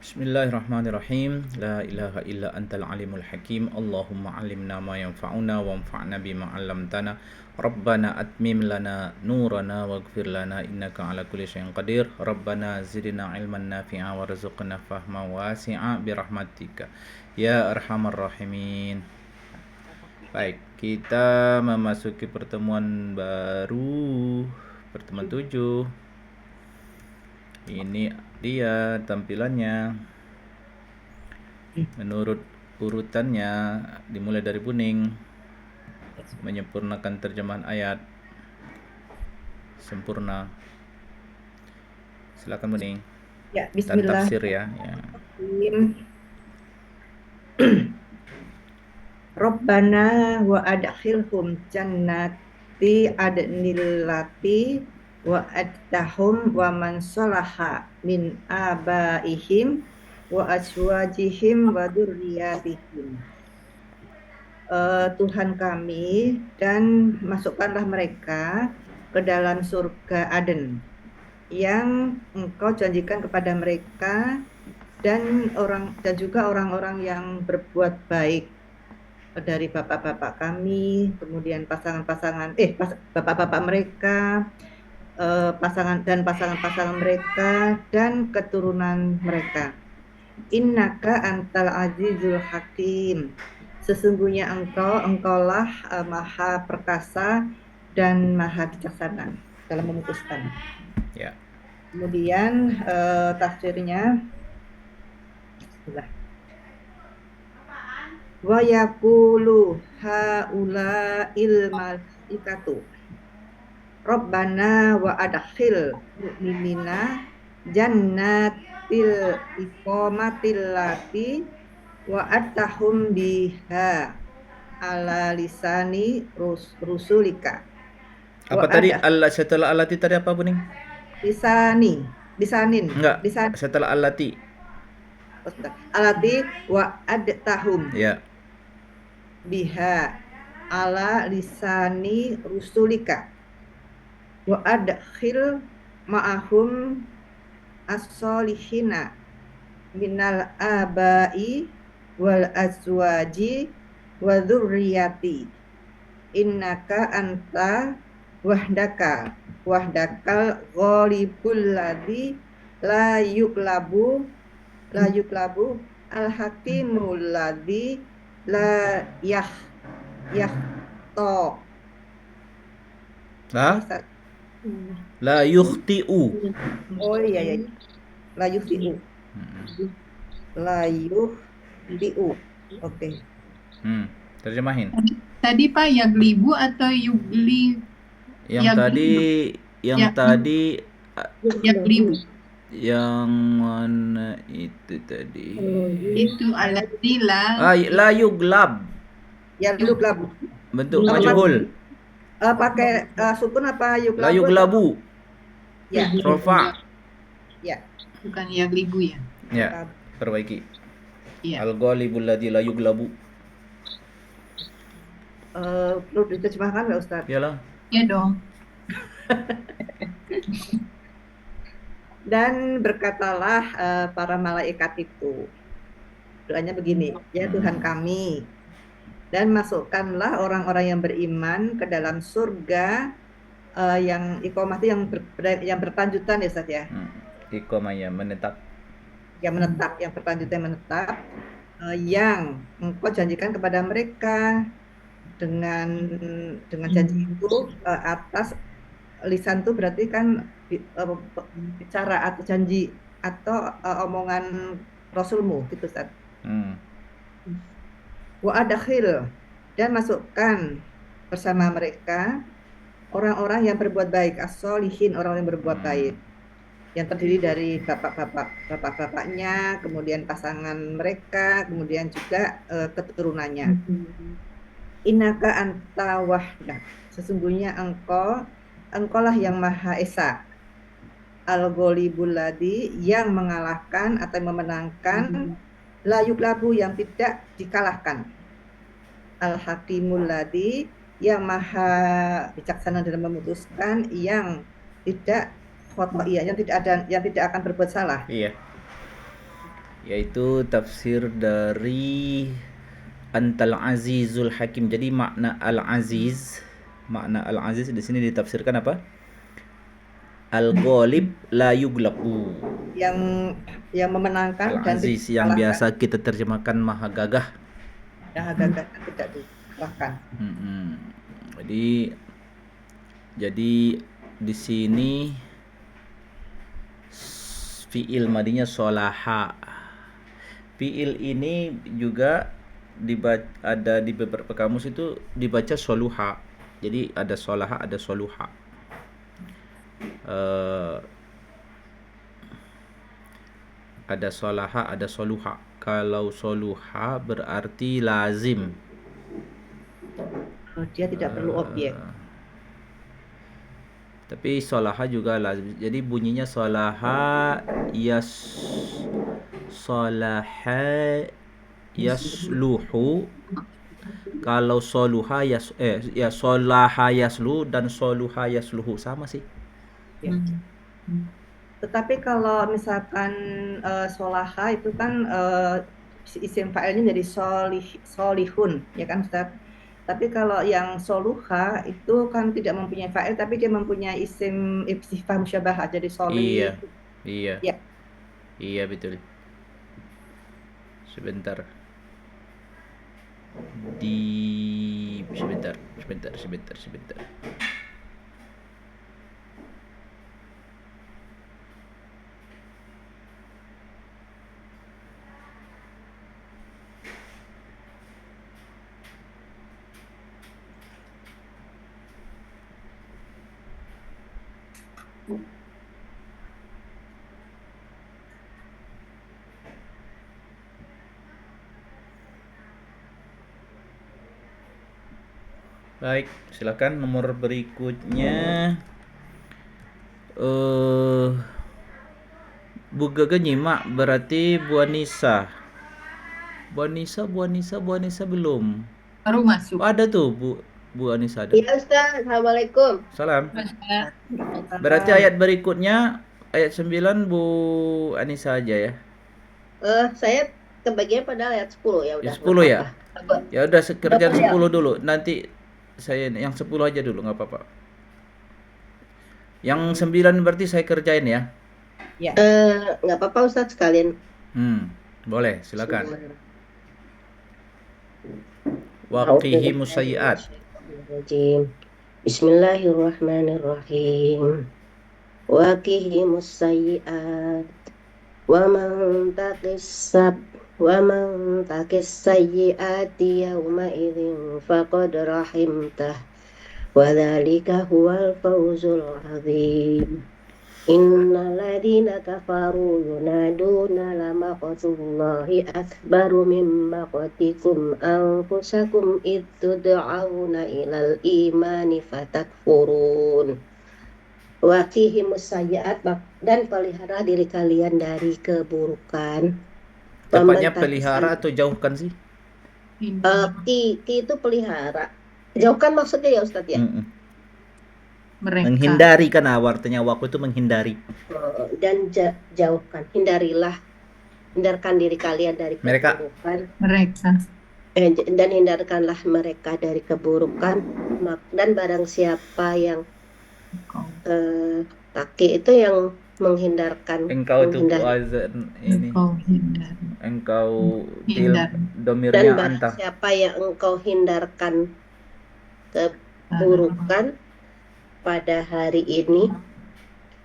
Bismillahirrahmanirrahim. La ilaha illa antal alimul hakim. Allahumma alimna ma yanfa'una wanfa'na bima 'allamtana. Rabbana atmim lana nurana waghfir lana innaka ala kulli syai'in qadir. Rabbana zidna ilman nafi'a warzuqna fahma wasi'a birahmatika ya arhamar rahimin. Baik, kita memasuki pertemuan baru, pertemuan 7. Ini dia tampilannya. Menurut urutannya dimulai dari kuning. Menyempurnakan terjemahan ayat. Sempurna. Silakan kuning. Ya, Dan tafsir ya. Rabbana wa adkhilhum jannati adnillati wa adtahum wa man salaha min abaihim wa azwajihim wa dzurriyyatihim. Tuhan kami, dan masukkanlah mereka ke dalam surga Aden yang Engkau janjikan kepada mereka dan juga orang-orang yang berbuat baik dari bapak-bapak kami, kemudian bapak-bapak mereka, pasangan-pasangan mereka dan keturunan mereka. Innaka antal azizul hakim. Sesungguhnya engkaulah maha perkasa dan maha bijaksana dalam memutuskan. Ya. Kemudian tafsirnya wa yaqulu haula'il malaikatu Rabbana wa adkhil mu'minina jannatil iqamatil lati wa attahum biha ala lisani rusulika. Apa tadi Allah setelah alati tadi apa kuning? Lisanin. Enggak. Setelah alati. Alati wa attahum. Ya. Biha ala lisani rusulika wa adkhil ma'ahum as-solihina minal abai wal azwaji wa dzurriyyati innaka anta wahdakal ghalibul ladzi la yuklabu al hakimul ladzi la La yukhti'u. Oh iya. La yukhti'u. Oke. Terjemahin. Tadi Pak yaglibu atau yugli? Yang tadi yaglibu. Yang mana itu tadi? Itu alatila. La yuglab. Ya yuglab. Bentuk majhul. Pakai sukun apa yuglabu? La yuglabu. Ya. Rofa. Ya. Bukan yaglibu ya? Ya. Perbaiki. Ya. Al-ghalibul ladzi la yuglabu. Perlu diterjemahkan nggak Ustaz? Iyalah. Ya dong. Dan berkatalah para malaikat itu, doanya begini, ya Tuhan kami, dan masukkanlah orang-orang yang beriman ke dalam surga yang iqamah itu yang berkelanjutan ya Ustaz ya. Iqamah yang menetap. Yang menetap, yang berkelanjutan menetap, yang Engkau janjikan kepada mereka dengan janji itu atas lisan itu berarti kan bicara atau janji atau omongan Rasulmu gitu Ustaz. Wa adkhil, dan masukkan bersama mereka orang-orang yang berbuat baik, as-solihin, orang yang berbuat baik, yang terdiri dari bapak-bapaknya, kemudian pasangan mereka, kemudian juga keturunannya. Innaka anta wahdak, sesungguhnya engkaulah yang Maha Esa, al-ghalibul ladzi, yang mengalahkan atau memenangkan, la yuklabu, yang tidak dikalahkan, al-hakimul ladzi, yang Maha bijaksana dalam memutuskan, yang tidak yang tidak akan berbuat salah. Iya. yaitu tafsir dari Antal Azizul Hakim. Jadi makna Al-Aziz di sini ditafsirkan apa? Al-Ghalib la yughlabu. Yang memenangkan dan Al-Aziz tidak yang dikalahkan. biasa kita terjemahkan Maha Gagah. Yang agak tidak dikalahkan. Jadi di sini fiil madinya solaha. Fiil ini juga ada di beberapa kamus itu dibaca soluha. Jadi ada solaha, ada soluha. Ada solaha, ada soluha. Kalau soluha berarti lazim. Dia tidak perlu objek. Tapi solaha juga lazim. Jadi bunyinya solaha yasluhu. Kalau soluha solaha yaslu dan soluha yasluhu sama sih. Ya. Tetapi kalau misalkan solaha itu kan isim fa'ilnya jadi solihun, ya kan Ustaz? Tapi kalau yang soluha itu kan tidak mempunyai fa'il, tapi dia mempunyai isim sifat musyabahah, jadi solih. Iya. Ya. Iya betul. Sebentar. Sebentar. Baik, silakan nomor berikutnya. Bu Gaga nyimak berarti Bu Anissa. Bu Anissa belum. Baru masuk. Ada tuh Bu Anissa ada. Iya Ustaz, Assalamualaikum. Salam. Berarti ayat berikutnya ayat 9 Bu Anissa aja ya. Saya kebagian pada ayat 10 ya udah. 10 ya? Apa? Ya udah kerjaan Berapa ya? 10 dulu. Nanti saya yang 10 aja dulu nggak apa-apa. Yang 9 berarti saya kerjain ya. Ya. Nggak apa-apa Ustaz sekalian. Boleh, silakan. Waqihimus sayyi'at. Bismillahirrahmanirrahim. Waqihimus sayyi'at. Wa man taqis sayyi'ati yawma idzin faqad rahimtah. Wa dzalika huwal fawzul 'adzim. Innal ladzina kafaru yunaduna lamaqtullahi akbaru min maqtikum anfusakum id tud'auna ilal imani fatakfurun. Waqihimus sayyi'at, dan pelihara diri kalian dari keburukan. Tepatnya pelihara atau jauhkan sih? Ki itu pelihara. Jauhkan maksudnya ya Ustadz ya? Mereka. Menghindari kan artinya waktu itu menghindari. Dan jauhkan, hindarkan diri kalian dari keburukan. Mereka. Dan hindarkanlah mereka dari keburukan. Dan barang siapa yang taki itu yang menghindarkan. Engkau itu azan ini. Engkau domirnya dan barang siapa yang engkau hindarkan keburukan pada hari ini,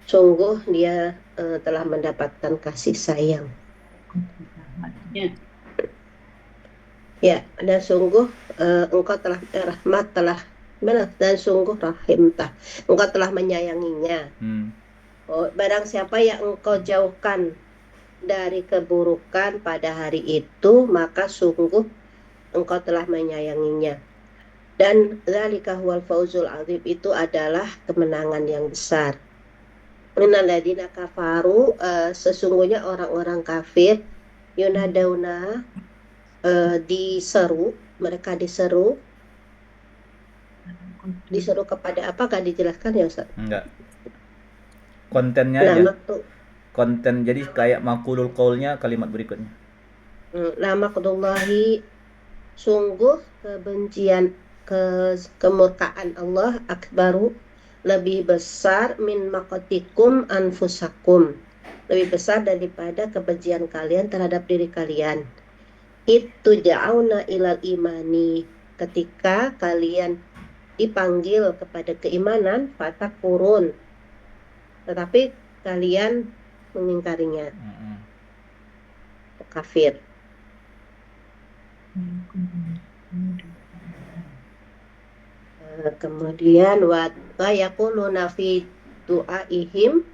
sungguh dia telah mendapatkan kasih sayang. Ya, dan sungguh engkau telah dan sungguh rahimtah, engkau telah menyayanginya. Barang siapa yang engkau jauhkan dari keburukan pada hari itu, maka sungguh engkau telah menyayanginya. Dan dzalika huwal fauzul 'adzim, itu adalah kemenangan yang besar. Innal ladzina kafaru, sesungguhnya orang-orang kafir, yunadauna, mereka diseru kepada apa? Gak dijelaskan ya Ustaz? Enggak. Kontennya aja. konten, jadi kayak maqulul qaulnya kalimat berikutnya. La maqdullahi, sungguh kebencian, kemurkaan Allah akbaru, lebih besar min maqatikum anfusakum, lebih besar daripada kebencian kalian terhadap diri kalian. Itu ja'auna ilal imani, ketika kalian dipanggil kepada keimanan, fatakfurun, tetapi kalian mengingkarinya, kafir. Kemudian wa yaquluna fi du'aihim,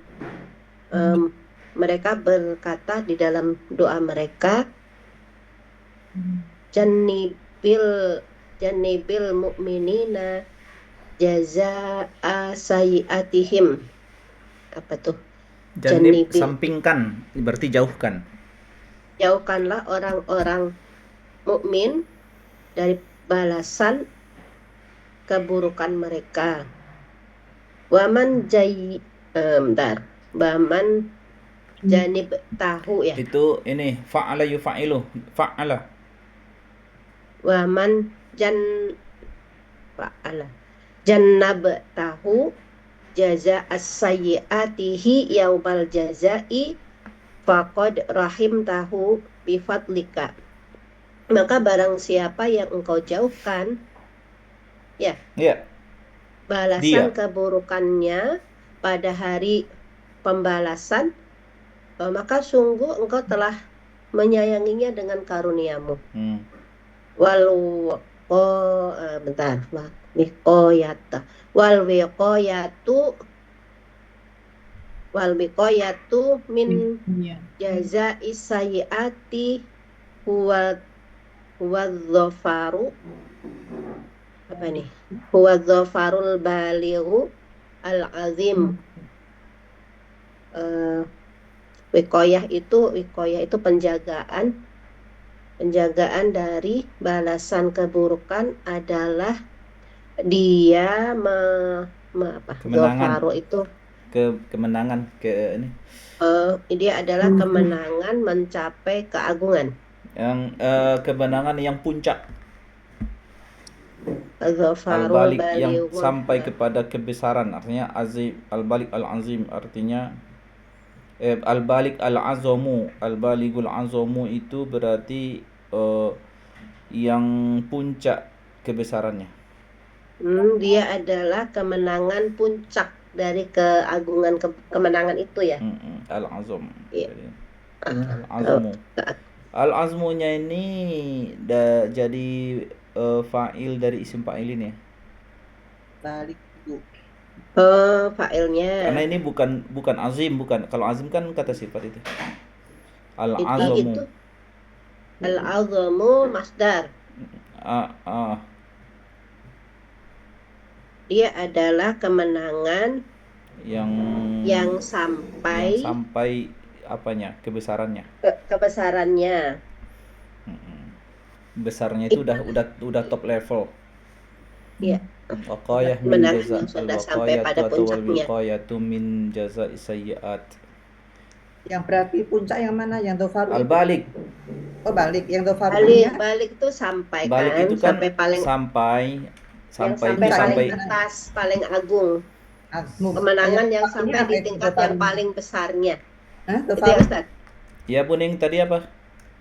mereka berkata di dalam doa mereka, janibil mu'minina jazaa'a sayyi'atihim. Apa tuh? Janib Janibil, sampingkan, berarti jauhkan. jauhkanlah orang-orang mukmin dari balasan keburukan mereka. Waman Baman janib tahu ya. Itu ini fa'ala yufa'ilu, fa'ala. Waman fa'ala jannab tahu jaza as-sayyi'atihi yaumal jazai faqad rahim tahu bifadlika. Maka barang siapa yang engkau jauhkan ya balasan keburukannya pada hari pembalasan, maka sungguh engkau telah menyayanginya dengan karuniamu. Walau bentar, wal wiqayatu min jaza'is sayyiati huwa dhafaru, apa nih? Huwa dhafarul balighu al-azim. Wiqayah itu penjagaan dari balasan keburukan adalah dia kemenangan. Dhafaru itu kemenangan ini. Dia adalah kemenangan mencapai keagungan. Yang kemenangan yang puncak. Al-Dhafarul Al-Balik yang balighu, sampai kepada kebesaran, artinya azim. Al-Balik al-azim artinya Al-Balik al-azamu, Al-Baligul azamu itu berarti yang puncak kebesarannya. Dia adalah kemenangan puncak dari keagungan kemenangan itu ya. Al-azam. Iya. Al-azmu. Al-azmunya ini jadi fa'il dari isim fa'il ini ya. Balik itu. Fa'ilnya. Karena ini bukan azim, bukan. Kalau azim kan kata sifat itu. Al-azamu. Itu al-azamu masdar. Dia adalah kemenangan yang sampai apanya? Kebesarannya. Kebesarannya. Besarnya itu udah top level. Iya. Waqayah min jaza sudah sampai pada puncaknya. Waqayatu min jaza sayyiat. Yang berarti puncak yang mana? Yang Dhafaru? Al-Balik. Oh, balik. Yang Dhafaru. Balik itu sampai Balik kan? itu kan sampai paling sampai atas, paling agung. Azmu. Kemenangan yang sampai di tingkat yang paling besarnya. Itu ya Ustaz? Ya Buning, tadi apa?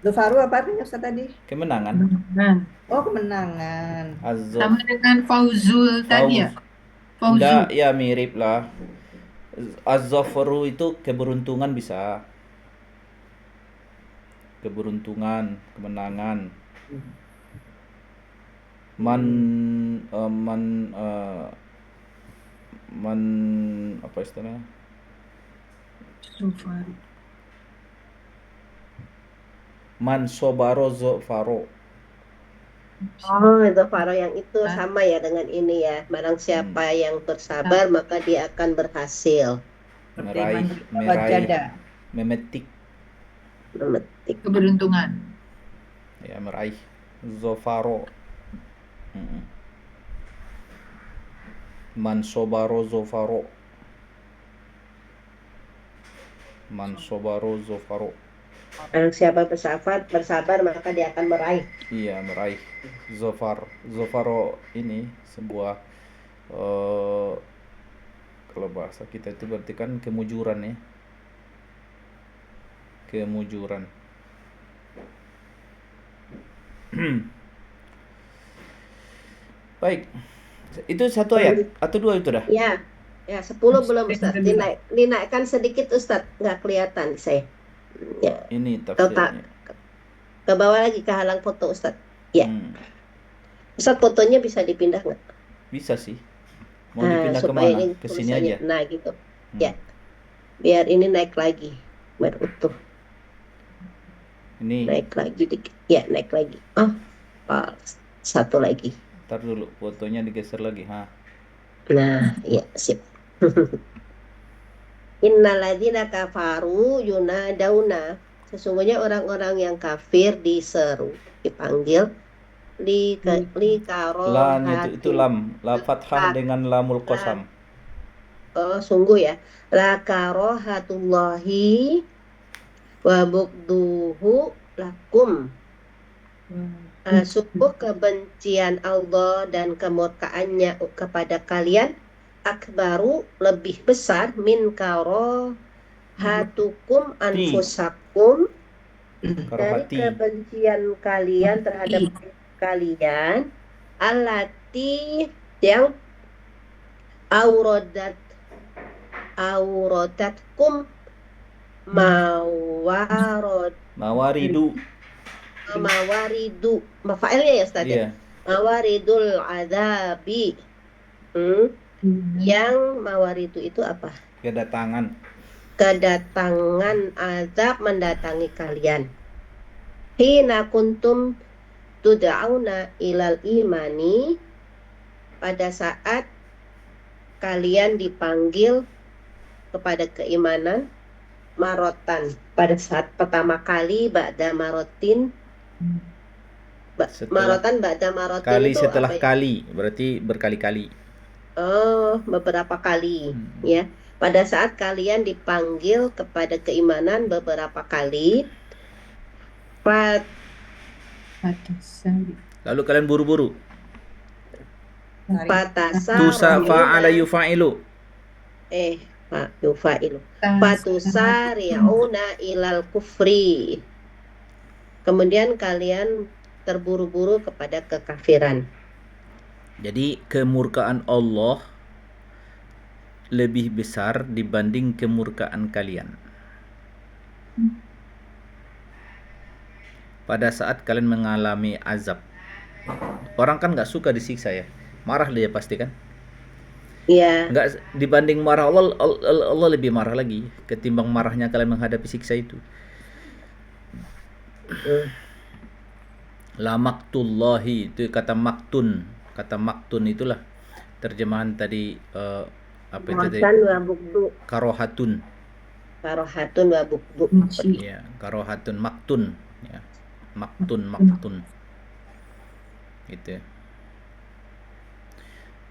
Dhafaru apa artinya Ustaz tadi? Kemenangan. Oh, kemenangan. Sama dengan fauzul tadi ya? Enggak, ya mirip lah. Az-Zafaru itu keberuntungan bisa. Keberuntungan, kemenangan. Man apa istilahnya? Man sobaro zofaro. Itu faro yang itu sama ya dengan ini ya. Barang siapa yang bersabar maka dia akan berhasil. Meraih, memetik keberuntungan. Ya, meraih zofaro. Man sobaro zofaro. Man sobaro zofaro. Barang siapa bersabar maka dia akan meraih. Iya, meraih zofar. Zofaro ini sebuah kalau bahasa kita itu berarti kan kemujuran ya. Kemujuran. Baik. Itu satu ayat atau dua itu dah? Ya, 10 belum Ustaz. Dinaikkan sedikit Ustaz, nggak kelihatan saya. Ya, Ini Total. tafsirnya. ke bawah lagi ke halang foto Ustaz. Ya, Ustaz fotonya bisa dipindah nggak? Bisa sih. Mau dipindah supaya kemana? ini Ke sini tulisannya- aja. Nah gitu. Ya, biar ini naik lagi, biar utuh. Ini Naik lagi dikit. Ya, naik lagi. Satu lagi. ntar dulu fotonya digeser lagi. Nah, ya sip. Innalladzina kafaru yunadauna. Sesungguhnya orang-orang yang kafir diseru, dipanggil li Lan itu lam. La fathah dengan lamul qasam. Oh, sungguh ya. La karohatullahi wa bugduhu lakum. Sungguh kebencian Allah dan kemurkaannya kepada kalian akbaru lebih besar min karohatukum anfusakum dari Karohati. kebencian kalian terhadap kalian allati yang aurodatkum Mawaridu. mawaridu mafailnya ya Ustaz ya? Iya. Mawaridul azabi. Yang mawaridu itu apa? Kedatangan. Kedatangan azab mendatangi kalian. Hina kuntum tud'auna ilal imani, pada saat kalian dipanggil kepada keimanan, marotan, pada saat pertama kali ba'da marotin. Marotan ba'da marotin Kali itu setelah apa ya? kali, berarti berkali-kali. Oh, beberapa kali ya. Pada saat kalian dipanggil kepada keimanan beberapa kali, Lalu kalian buru-buru. Tusa fa'ala yufa'ilu. Yufailu. Fatusari'una ilal kufri. Kemudian kalian terburu-buru kepada kekafiran. Jadi kemurkaan Allah lebih besar dibanding kemurkaan kalian. Pada saat kalian mengalami azab. Orang kan nggak suka disiksa ya. Marah dia pasti kan? Iya. Nggak, dibanding marah Allah lebih marah lagi ketimbang marahnya kalian menghadapi siksa itu. La maktullahi, itu kata maktun. Kata maktun itulah terjemahan tadi apa itu tadi? Karohatun. Karohatun wa bukdu. Ya, karohatun maktun ya. Maktun. Gitu ya.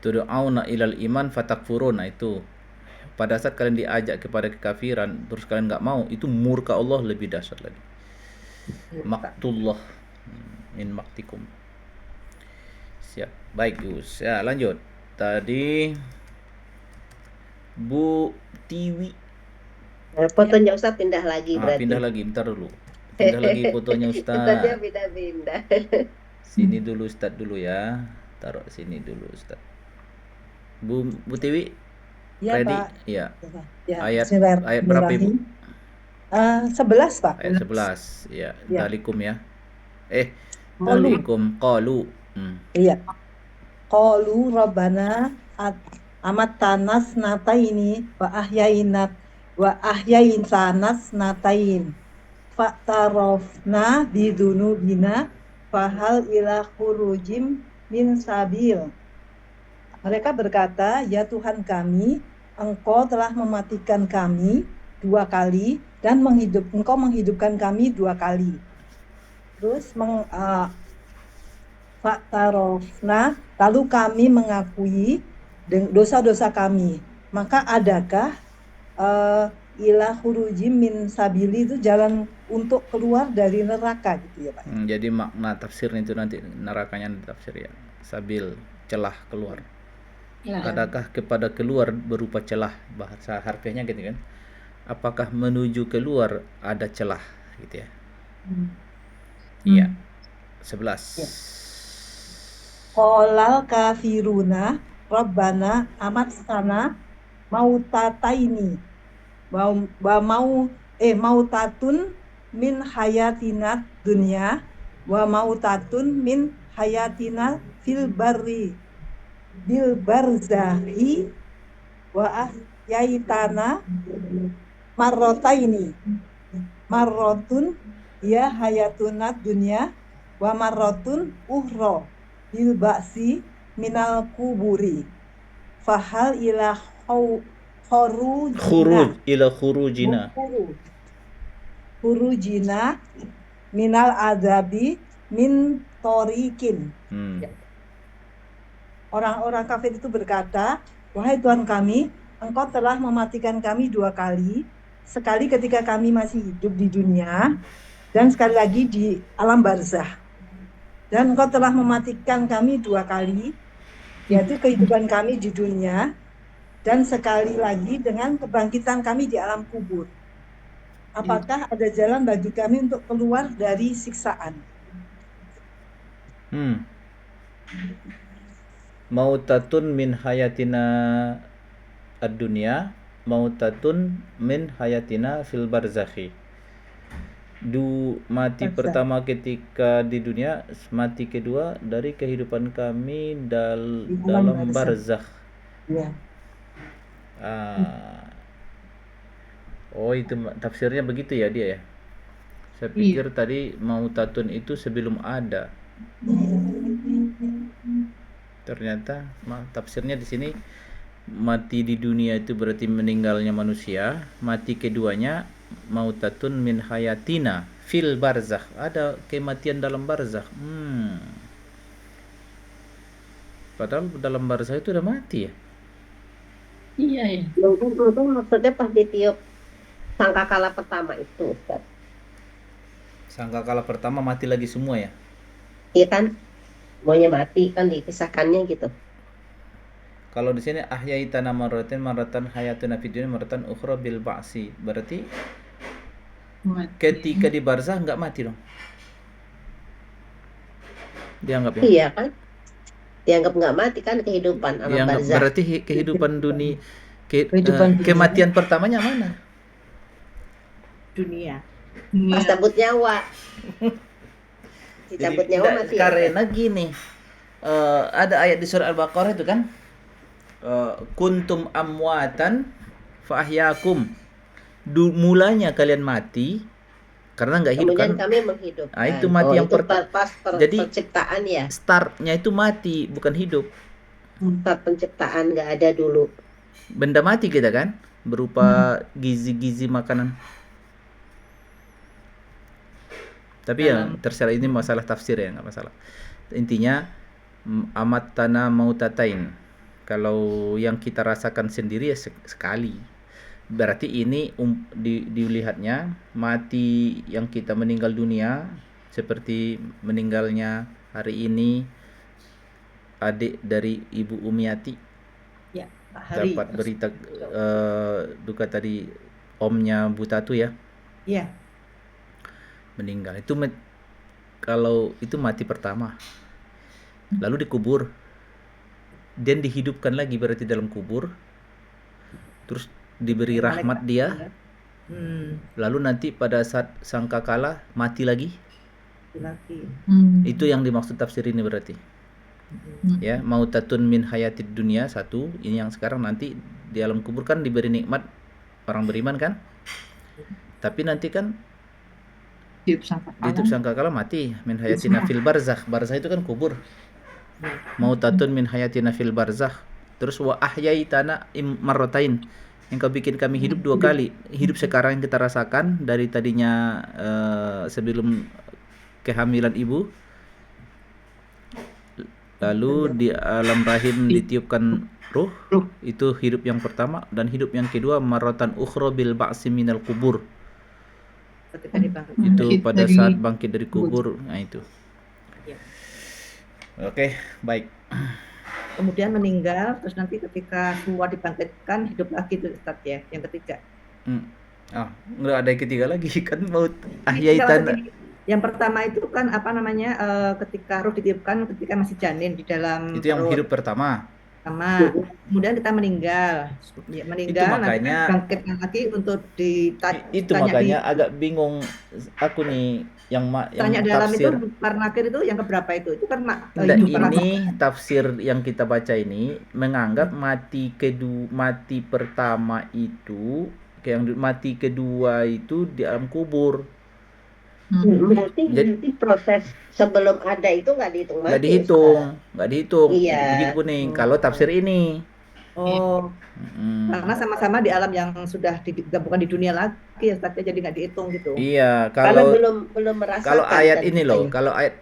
Tud'auna ilal iman fatakfuruna, itu pada saat kalian diajak kepada kekafiran terus kalian nggak mau, itu murka Allah lebih dahsyat lagi. Maktullah min maktikum. Siap. Baik Gus. Ya, lanjut. Tadi Bu Tiwi. Fotonya Ustaz pindah lagi berarti. Pindah lagi, bentar dulu. Pindah lagi fotonya Ustaz. Ustaznya pindah-pindah. Sini dulu Ustaz dulu ya. Taruh sini dulu Ustaz. Bu Tiwi. Ya, Ready? Pak. Iya. Ya, Ayat berapa Ibu? 11, Pak. Ayat 11. Ya, Ya. dalikum ya. Dalikum qalu. Iya. Qalu rabbana amatanas nataini wa ahyain sanas natain fa'tarafna bidunubina fahal ila khurujim min sabil. Mereka berkata, ya Tuhan kami, Engkau telah mematikan kami 2 kali dan Engkau menghidupkan kami 2 kali. Terus fa'tarafna, lalu kami mengakui dosa-dosa kami. Maka adakah ila khurujim min sabili itu jalan untuk keluar dari neraka gitu ya Pak. Jadi makna tafsirnya itu nanti nerakanya ditafsir ya. Sabil, celah keluar. Ya. Adakah kepada keluar berupa celah, bahasa harfiahnya gitu kan? Apakah menuju keluar ada celah gitu ya? Iya. 11. Qolal kafiruna Rabbana amatsana mautataini mautatun min hayatina dunya wa mautatun min hayatina fil barri bil barzahi wa ahyaitana marrotaini marrotun ya hayatuna dunya wa marrotun uhro bil ba'si minal kuburi fahal ila khurujina minal azabi min torikin. Orang-orang kafir itu berkata, wahai Tuhan kami, Engkau telah mematikan kami 2 kali, sekali ketika kami masih hidup di dunia dan sekali lagi di alam barzah. Dan Engkau telah mematikan kami 2 kali, yaitu kehidupan kami di dunia dan sekali lagi dengan kebangkitan kami di alam kubur. Apakah ada jalan bagi kami untuk keluar dari siksaan? Mautatun min hayatina ad-dunya, mautatun min hayatina fil barzakhi. Mati pertama ketika di dunia, mati kedua dari kehidupan kami dalam barzakh. Ya. Oh, itu tafsirnya begitu ya dia ya. Saya pikir tadi mautatun itu sebelum ada. Ternyata tafsirnya di sini mati di dunia itu berarti meninggalnya manusia, mati keduanya mautatun min hayatina fil barzakh, ada kematian dalam barzakh. Padahal dalam barzakh itu udah mati ya. Iya ya. Mungkin maksudnya pas ditiup sangkakala pertama itu, Ustaz. Sangkakala pertama mati lagi semua ya? Iya kan? Maunya mati kan dikisahkannya gitu. Kalau di sini ahyaitana maratan hayatuna fid dunya maratan ukhra bil ba'si. Berarti ketika di barzah enggak mati dong. Dianggap ya? Iya kan? Dianggap nggak mati kan kehidupan alam barzah. Berarti kehidupan dunia Kehidupan kematian pertamanya mana? Dunia. Pas cabut nyawa. Dicabut nyawa mati. Karena gini, ada ayat di surah Al-Baqarah itu kan, kuntum amwatan fa ahyakum. Mulanya kalian mati karena nggak hidup kan? Kemudian kami menghidupkan. Itu mati yang jadi penciptaan ya. Startnya itu mati, bukan hidup. Start penciptaan nggak ada dulu. Benda mati kita kan, berupa gizi-gizi makanan. Tapi ya terserah, ini masalah tafsir ya, nggak masalah. Intinya amat tanah mautatain. Kalau yang kita rasakan sendiri ya sekali. Berarti ini dilihatnya mati yang kita meninggal dunia, seperti meninggalnya hari ini adik dari Ibu Umiati. Ya, Pak Hari. Dapat berita duka tadi, omnya Bu Tatu ya. Iya. Meninggal. Itu kalau itu mati pertama. Lalu dikubur. Dan dihidupkan lagi berarti dalam kubur. Terus diberi rahmat dia. Lalu nanti pada saat sangkakala mati lagi. Itu yang dimaksud tafsir ini berarti. Ya, mautatun min hayatid dunya satu, ini yang sekarang nanti di alam kubur kan diberi nikmat orang beriman kan? Tapi nanti kan di hidup sangkakala mati, min hayatina fil barzakh. Barzakh itu kan kubur. Mautatun min hayatina fil barzakh. Terus wa ahyaitana marratain. Engkau bikin kami hidup 2 kali. Hidup sekarang yang kita rasakan dari tadinya sebelum kehamilan ibu, lalu di alam rahim ditiupkan ruh, Ruh. itu hidup yang pertama, dan hidup yang kedua marratan ukhra bil ba'si minal kubur, Ketika dibangun. itu Bangkit pada dari saat bangkit dari kubur. kubur. Nah itu. Ya. Oke, baik. Kemudian meninggal, terus nanti ketika semua dibangkitkan hidup lagi itu Ustaz ya, yang ketiga. Nggak ada yang ketiga lagi kan, maut Enggak, ahyaitan. maksudnya gini, yang pertama itu kan apa namanya, ketika ruh ditiupkan ketika masih janin di dalam Itu yang perut hidup pertama. sama, kemudian kita meninggal, ya, Itu meninggal nanti kan makanya bangkitkan lagi untuk itu ditanya makanya agak bingung aku nih yang tanya dalam itu tafsir. parnakir itu yang keberapa itu kan Enggak, hidup pertama. ini tafsir yang kita baca ini menganggap mati pertama itu, kayak yang mati kedua itu di alam kubur. Berarti proses sebelum ada itu nggak dihitung Nggak mati, dihitung, Ustaz. nggak dihitung. Iya. Begitu kuning. Kalau tafsir ini. Oh, karena sama-sama di alam yang sudah digabungkan di dunia lagi ya Ustaz, jadi nggak dihitung gitu. Iya, Karena kalau belum merasakan kalau ayat kan ini kita loh, ya. kalau ayat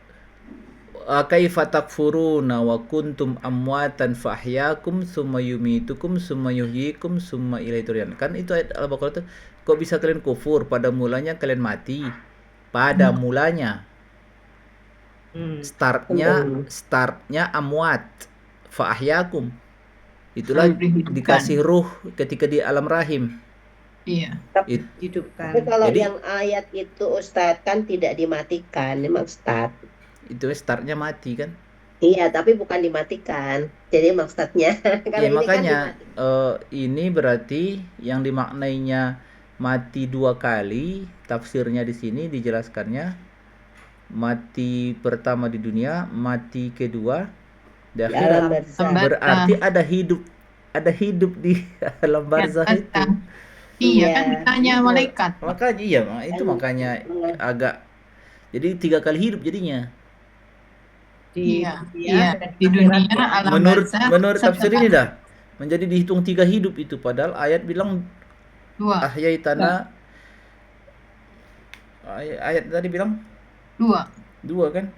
kaifa takfuruna wa kuntum amwatan fa ahyakum summa yumitukum summa yuhyikum summa ilaihi turja'un. Kan itu ayat Al-Baqarah itu, kok bisa kalian kufur, pada mulanya kalian mati. Pada mulanya. Startnya amwat fa ahyakum. Itulah dikasih ruh ketika di alam rahim. Iya. Hidupkan. Tapi kalau Jadi- yang ayat itu Ustadz kan tidak dimatikan, memang Ustadz. Itu startnya mati kan. Iya, tapi bukan dimatikan. Jadi emang Ustadznya. Kalau Ya ini makanya kan ini berarti yang dimaknainya mati 2 kali, tafsirnya di sini dijelaskannya mati pertama di dunia, mati kedua di di akhirat. alam barzah. Berarti ada hidup di alam barzah Ya, itu. Iya Iya. kan ditanya malaikat. Makanya iya, itu makanya agak jadi 3 kali hidup jadinya. Di Iya, dunia iya. dan Di akhirat dunia ya. alam Menurut barzah tafsir ini dah menjadi dihitung 3 hidup itu, padahal ayat bilang 2. ahyaitana. Ayat tadi bilang 2 kan?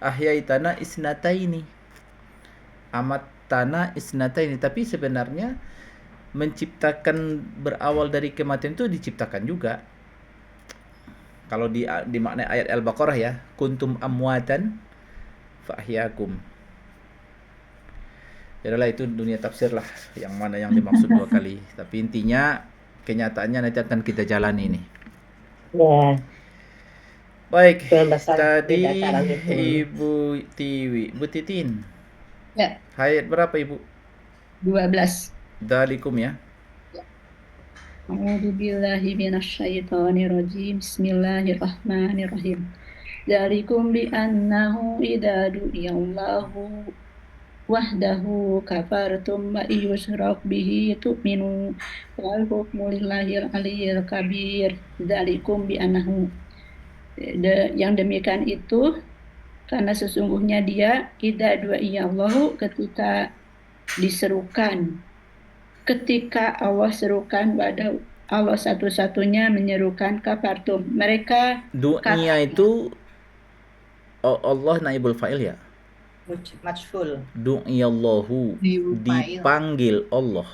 Ahyaitana isnataini. Amatana isnataini, tapi sebenarnya menciptakan berawal dari kematian itu diciptakan juga. Kalau di makna ayat Al-Baqarah ya, kuntum amwatan fa ahyakum. Jadilah itu dunia tafsir lah, yang mana yang dimaksud 2 kali. Tapi intinya kenyataannya nanti akan kita jalani ini. Ya. Baik, Pembahasan tadi beda cara gitu. Ibu Tiwi, Bu Titin. Ya. Ayat berapa Ibu? 12. Dalikum ya. A'udzu billahi minasyaitonir rajim. Bismillahirrahmanirrahim. Dzalikum bi annahu idza du'iyallahu wahdahu kafartum wa yusyrak bihi tu'minu wal hukmu lillahil aliyyil kabir. Dzalikum bi annahu, yang demikian itu karena sesungguhnya dia idza du'iyallahu, ketika diserukan, ketika Allah serukan pada Allah satu-satunya menyerukan kafartum, mereka Du'nya itu Allah naibul fa'il ya. Majhul. Du'iyallahu, dipanggil Allah.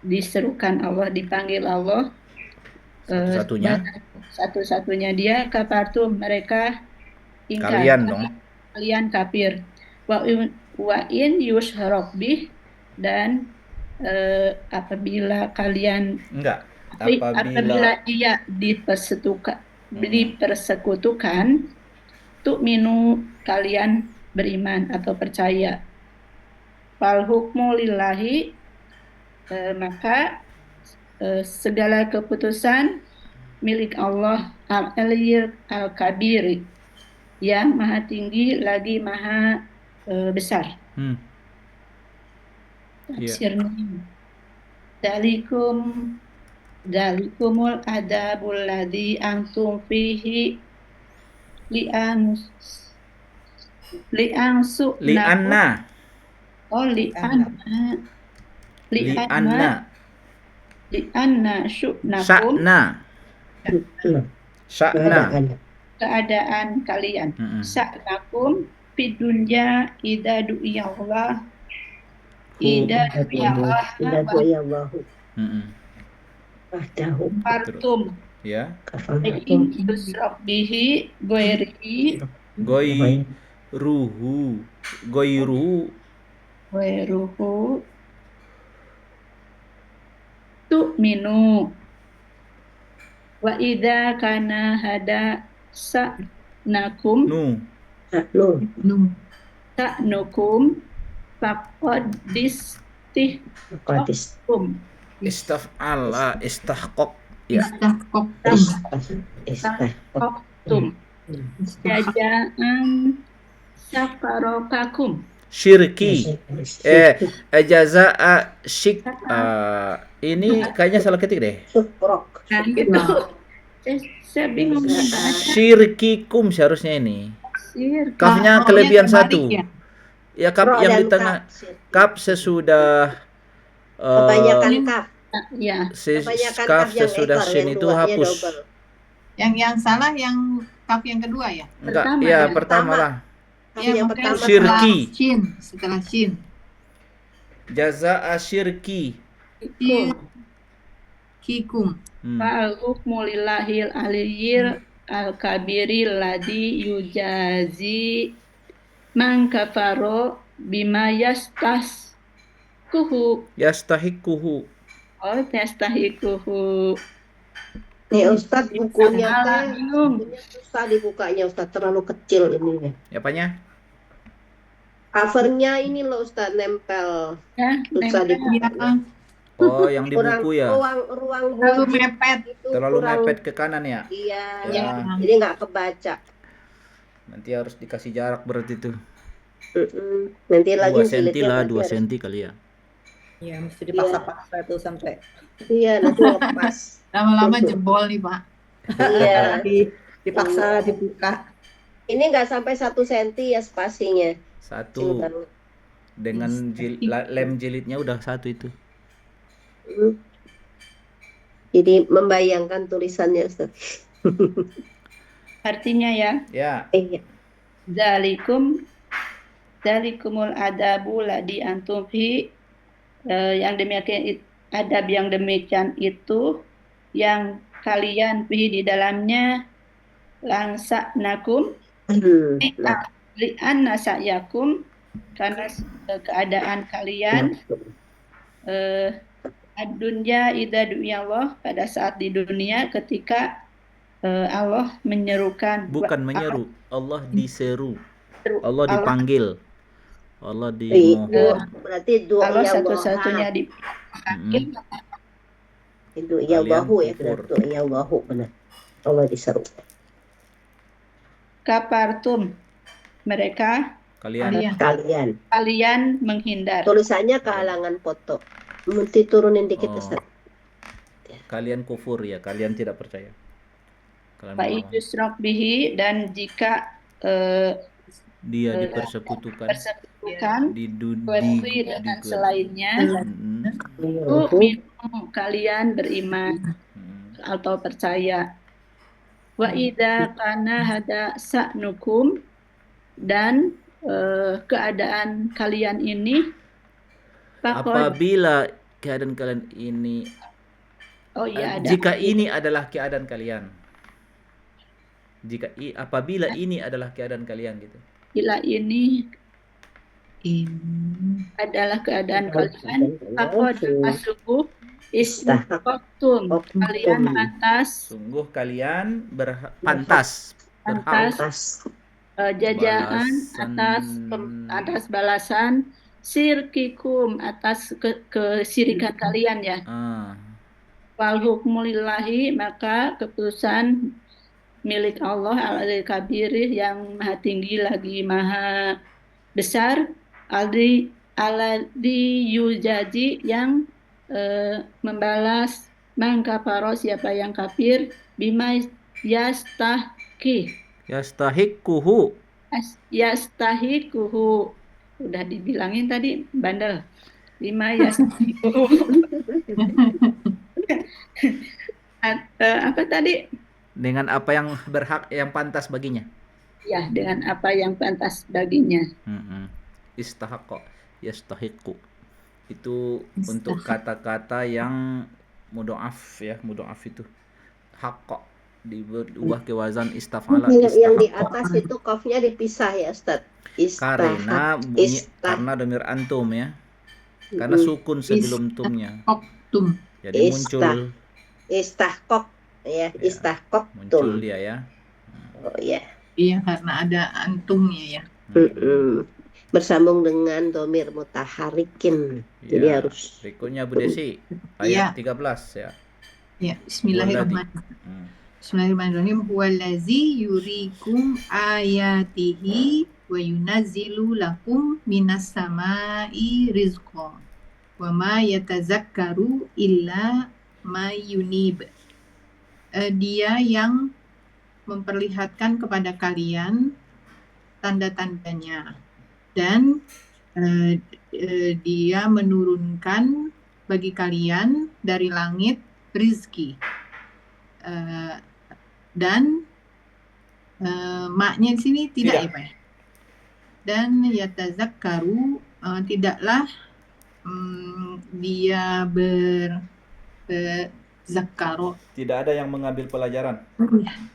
Diserukan Allah, dipanggil Allah Satu-satunya dia kafartum, mereka ingkar, kalian dong. kalian kafir. Wa in yusyrak bih, dan apabila kalian Enggak. apabila ia dipersekutukan, tu'minu, kalian beriman atau percaya. Fal hukmu lillahi, maka segala keputusan milik Allah al-aliyyil al-kabir, yang maha tinggi lagi maha besar. Tafsirnya, dalikumul adabul ladzi antum fihi li'anna syu'nakum, Sya'na keadaan kalian, sya'nakum, fid dunya idza du'iyallah idza du'iyallah Tidak ya Allah. Mm-mm. Wahdahu kafartum Ya, in yusrak bihi ghairihi goi ruhu, ghairuhu tu'minu wa idza kana hada sa'nakum nu, ta'nukum faqad Qadis. istaf'ala, istahqaq, ya, istaqtum jazaan sakarokakum syirki, jaza'a syik, ini kayaknya salah ketik deh. Syukrok. nah gitu saya bingung nih baca Syirkikum seharusnya ini. sir Kafnya kelebihan satu. Ya, kaf Ro yang di dan tengah. kaf. Kaf sesudah Kebanyakan kaf. ya Kebanyakan kaf kaf yang sesudah ekor, sin yang itu duanya hapus. double. Yang salah yang kaf yang kedua ya? Enggak, Pertama ya ya. pertama lah. Kaf Yang yang mungkin pertama Syirki. setelah shin. Jaza'a syirki. Kikum. Fa'hukmu lillahil aliyyil al-kabiril ladzi yujazi man kafaro bima yastaskuhu Yastahiquhu. yastahiquhu. Nih Ustadz bukunya Salah, teh bingung. susah dibukanya Ustadz, terlalu kecil ininya. Ya, apanya? Covernya ini loh Ustadz nempel. Ya, Susah nempel. dibuka. Oh, yang di Kurang buku ya. ruang Lalu buat mepet. itu Terlalu kurang. mepet ke kanan ya. Iya, Ya. jadi nggak kebaca. Nanti harus dikasih jarak berarti tuh. Nanti lagi 2 senti jilidnya lah, nanti 2 harus- senti kali ya. Ya, mesti dipaksa-paksa tuh sampai Iya, nanti lepas. Lama-lama jebol nih Pak. Iya. dipaksa dibuka. Ini nggak sampai 1 senti ya spasinya. Satu. Kecil Dengan lem jilidnya udah satu itu. Jadi membayangkan tulisannya Ustaz. Artinya ya, Ya, Iya. zalikumul adabu ladzi antum fi yang demikian adab yang demikian itu yang kalian fi di dalamnya langsaknakum Nah, li'anna sa'yakum karena keadaan kalian ad-dunya idza du'iyallah pada saat di dunia ketika Allah menyerukan bukan menyeru, Allah diseru. Allah Allah- dipanggil. Allah iya. dimohon. Berarti doa Allah ya satu-satunya Allah. dipanggil Itu ya Kalian Allahu ya kufur. benar doa ya Allahu benar. Allah diseru. kafartum mereka Kalian Kalian. menghindar Tulisannya kehalangan foto. Mesti turunin dikit Oh. Ustaz. kalian kufur ya, kalian tidak percaya. Kalian fa melawan. yusrak bihi dan jika Dia dipersekutukan persekutukan di Wetri dengan selainnya itu minum kalian beriman atau percaya wa idza kana hada sa'nukum dan keadaan kalian ini faqad Apabila keadaan kalian ini, oh iya ada jika ini adalah keadaan kalian, apabila ini adalah keadaan kalian gitu. bila ini adalah keadaan kalian faqad sungguh istaqtum kalian pantas Sungguh kalian pantas berhak pantas jajaan atas balasan sirkikum atas kesirikan kalian ya. Wal hukmu lillahi maka keputusan milik Allah al-Alil Kabir yang maha tinggi lagi maha besar aldi yujaji yang membalas mangkafaro siapa yang kafir bima yastahiquhu yastahiquhu udah dibilangin tadi bandel bima yastahiquhu apa tadi dengan apa yang berhak yang pantas baginya. Ya, dengan apa yang pantas baginya. Istahaqqa, yastahiqqu. Itu untuk kata-kata yang mudha'af ya, mudha'af itu. Haqqa diubah ke wazan istafala, Yang di istahaqqa. atas itu kofnya dipisah ya Ustadz. Karena bunyi karena domir antum ya. Karena sukun sebelum tumnya. Oktum. Jadi muncul istahqaq ya, Ya, istahqaq muncul tum. dia ya. Oh ya. Iya, karena ada antumnya ya. Bersambung dengan domir mutaharikin. Jadi Ya, harus berikutnya Bu Desi ayat 13 ya. Ya, bismillahirrahmanirrahim. Bismillahirrahmanirrahim. Huwallazi yurikum ayatihi wa yunazzilu lakum minas samai rizqa. Wa ma yatazakkaru illa may yunib. Dia yang memperlihatkan kepada kalian tanda-tandanya dan dia menurunkan bagi kalian dari langit rizki. Dan maknya di sini tidak ya Pak. Dan yatazakkaru tidaklah dia berzakaro. Tidak ada yang mengambil pelajaran.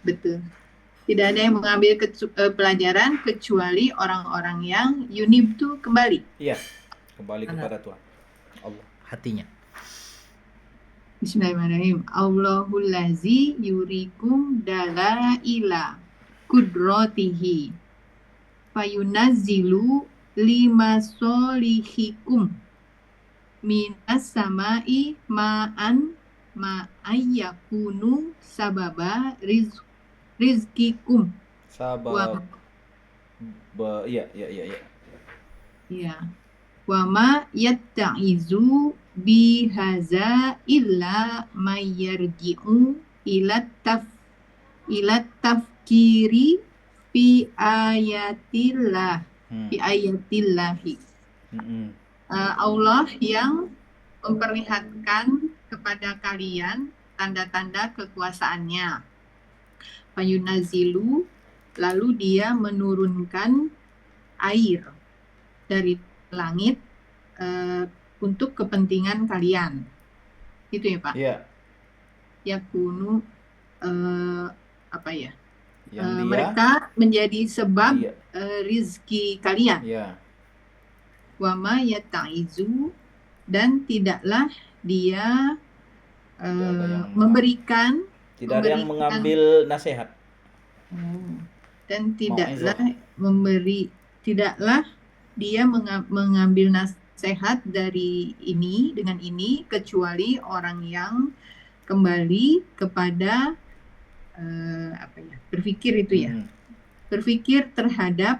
Betul. Tidak ada yang mengambil pelajaran kecuali orang-orang yang yunib itu kembali. Iya, kembali kepada Tuhan. Allah, hatinya. Bismillahirrahmanirrahim. Allahul lazi yurikum dalaila kudratihi fayunazzilu lima solihikum minas samai ma'an ma'ayyakunu sababa rizkikum. Sabab. Iya. Ya. Wa ma yatta'izu bihaza illa mayyarji'u ila tafkiri fi ayatillahi. Allah yang memperlihatkan kepada kalian tanda-tanda kekuasaannya. Fayunazilu, lalu dia menurunkan air dari langit untuk kepentingan kalian. Itu ya Pak? Iya. Yakunu apa ya? Yang mereka menjadi sebab rizki kalian. Iya. Wa ma yata'izu, dan tidaklah dia memberikan. Tidak ada yang mengambil nasihat. Dan tidaklah dia mengambil nasihat dari ini dengan ini kecuali orang yang kembali kepada berpikir itu ya. Berpikir terhadap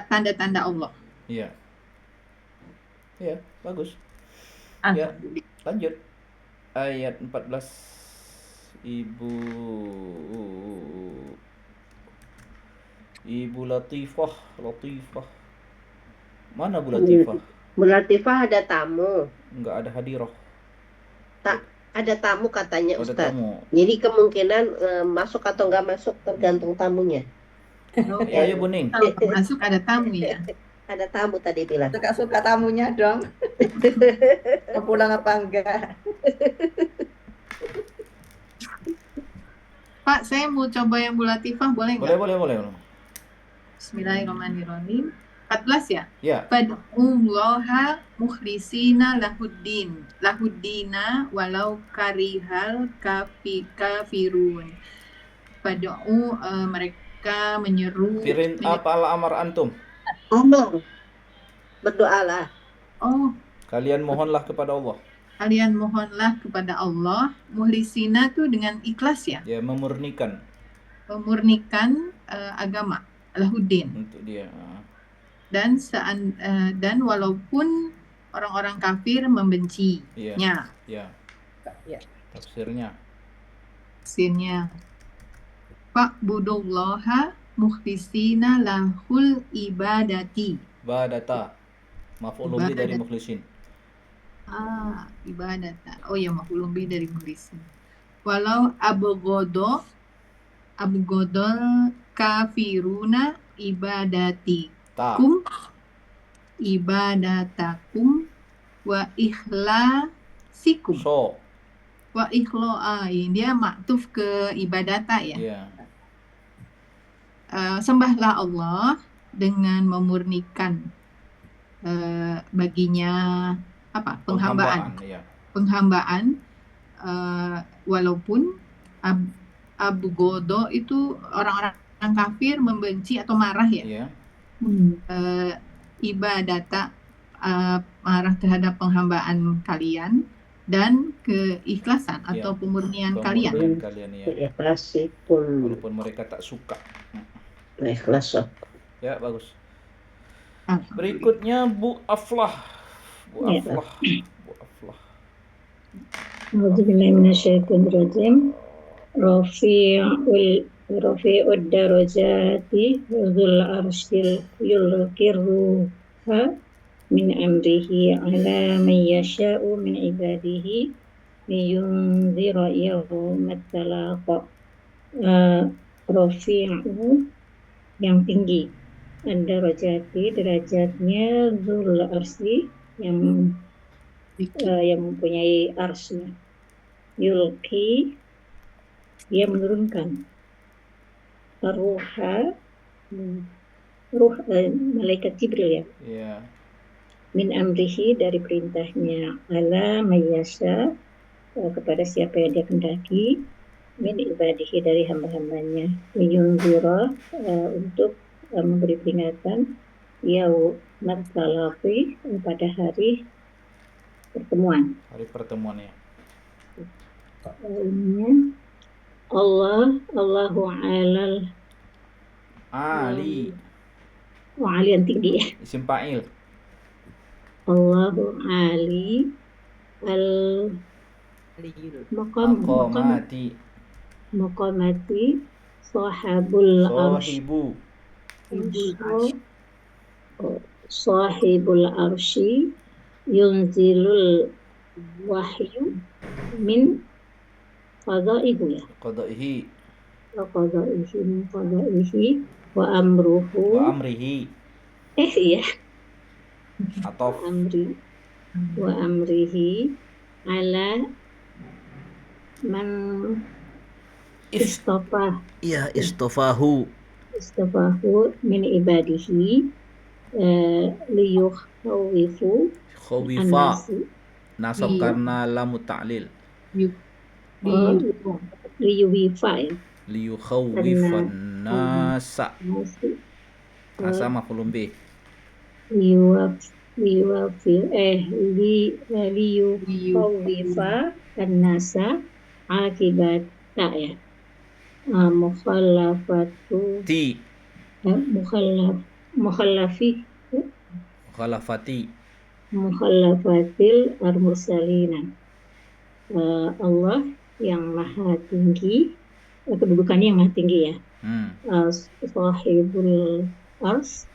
tanda-tanda Allah. Iya. Iya, bagus. Ya, lanjut. Ayat 14. Ibu Latifah. Mana Bu Latifah? Bu Latifah ada tamu. Enggak ada hadirah. Tak ada tamu katanya Ustadz. Tamu. Jadi kemungkinan masuk atau nggak masuk tergantung tamunya. Ya, Bu Ning. Masuk ada tamu ya. Ada tamu tadi bilang. Suka tamunya dong. Mau pulang apa enggak? Pak, saya mau coba yang Bu Latifah, boleh nggak? Boleh. Bismillahirrahmanirrahim. 14 ya? Ya. Fad'ullaha mukhlisina lahuddina walau karihal kafirun. Fad'u mereka menyeru. Firin apa amar antum? Amar. Berdoalah. Oh. Kalian mohonlah kepada Allah. Kalian mohonlah kepada Allah, muhlisina tuh dengan ikhlas ya? Ya, memurnikan. Memurnikan agama, lahuddin. Untuk dia. Dan walaupun orang-orang kafir membencinya. Ya. Tafsirnya. Fa'budullaha mukhlisina lahul ibadati. Badata. Maf'ulun bi dari mukhlisin. Ibadata. Oh ya, maf'ulun bi dari mukhlisin. Walau abgodol kafiruna Ta. ibadatakum wa ikhlasikum. So. Wa ini dia maktuf ke ibadata ya. Iya. Sembahlah Allah dengan memurnikan baginya apa? Penghambaan. Iya. Penghambaan walaupun Abu Godo itu orang-orang kafir membenci atau marah ya. Iya. Ibadata marah terhadap penghambaan kalian dan keikhlasan Iya. atau pemurnian kalian. Pemurnian kalian ya. Ikhlasikum. Walaupun mereka tak suka. Ikhlas. Ya, bagus. Alhamdulillah. Berikutnya Bu Aflah. Bu Ya. Aflah. Bu Aflah. A'udzubillahi minasyaitonirrajim. Rafi'ud darajati dzul arsyil yulqiruha min amrihi ala man yasha'u min ibadihi liyunzira yawmat talaq. Rafi'u yang tinggi, ad-darajati derajatnya, dzul arsy yang mempunyai arsy, yulqi dia menurunkan, ruha malaikat Jibril ya, Iya. min amrihi dari perintahnya, ala mayyasha kepada siapa yang dia kehendaki, min ibadihi dari hamba-hambanya, liyunzira untuk memberi peringatan, yaumat talaqi pada hari pertemuan. Hari pertemuan ya. Ini Allahu alal Ali. yang tinggi ya. Isim fa'il. Allahu ali al Maqamati. maqamati sahabul arsy sahibul arsy yunzilul wahyu min qada'ihi ya. Qada'ihi. Qada'ihi wa amruhu Wa amrihi. iya Atof. wa amrihi ala man istafa Iya, istofahu. min ibadihi liyukhawifu Khawifa. an-nasi Nasab karena lamu ta'lil. liyuwifa ya Liyukhawwifan nasa. nasi Nasa maf'ulun bih. liyukhawifa an-nasa akibata ya. Mukhallafatu Ti. mukhallafatil ar-mursalina. Allah yang maha tinggi, kedudukannya yang maha tinggi ya. Sahibul ars,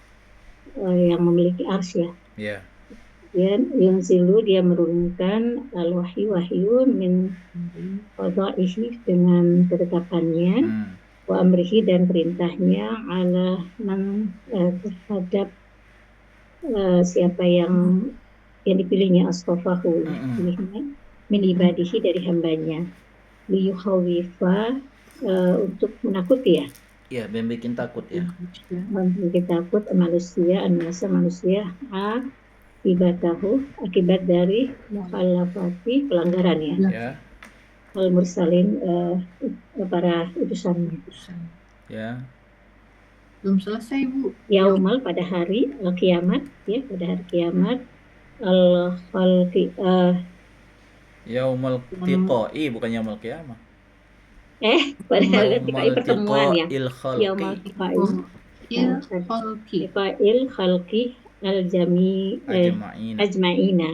yang memiliki ars ya. Ya. Dan yunzilu dia menurunkan wahyu min qada'ihi dengan ketetapannya, wa amrihi dan perintahnya, ala man terhadap siapa yang dipilihnya, astofahu min ibadihi dari hambanya, liyukhawifa untuk menakuti ya. Iya, bikin takut ya. Bikin takut manusia, manusia ibatahu akibat dari mukhallafati pelanggarannya. Ya. Al-mursalin para utusannya. Ya. Belum selesai Bu. Yaumal pada hari kiamat ya, pada hari kiamat al-khalqi Yaumul tiqai bukan yaumul qiyamah. pada hari tiqai pertemuan ya. Yaumul Tiqai khalqi al-jami ajma'ina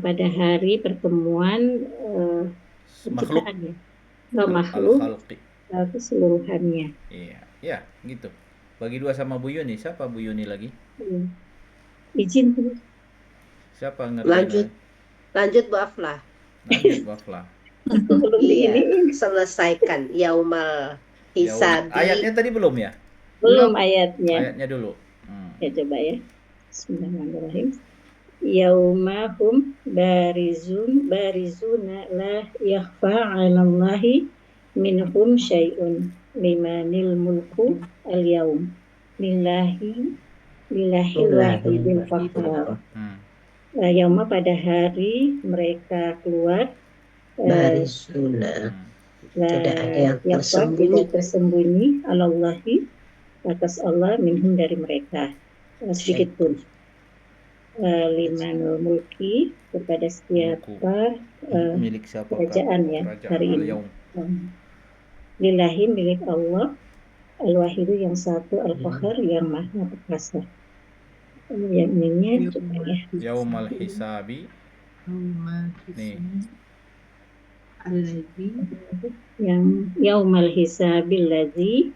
pada hari pertemuan makhluk keseluruhannya. Iya, ya gitu. Bagi dua sama Bu Yuni. Siapa Bu Yuni lagi? Izin. Siapa ngerti? Lanjut Bu Aflah. Lanjut Bu Aflah. Iya, selesaikan yaumal hisabi. Ayatnya tadi belum ya? Belum ayatnya. Ayatnya dulu. Ya coba ya. Bismillahirrahmanirrahim. Yaumahum barizuna la yakhfa 'alallahi minhum syai'un limanil mulku al-yaum lillahil wahidil qahhar. Yauma pada hari mereka keluar Barizuna. Tidak ada yang tersembunyi alallahi atas Allah minhum dari mereka sedikit pun. Limanul mulki kepada siapa milik siapa kerajaan ya hari ini. Lillahi milik Allah al-wahidu yang satu al-qahhar yang maha perkasa. Yang ininya coba ya. Yaumal hisabi. Nih. Yang yaumal hisabil ladzi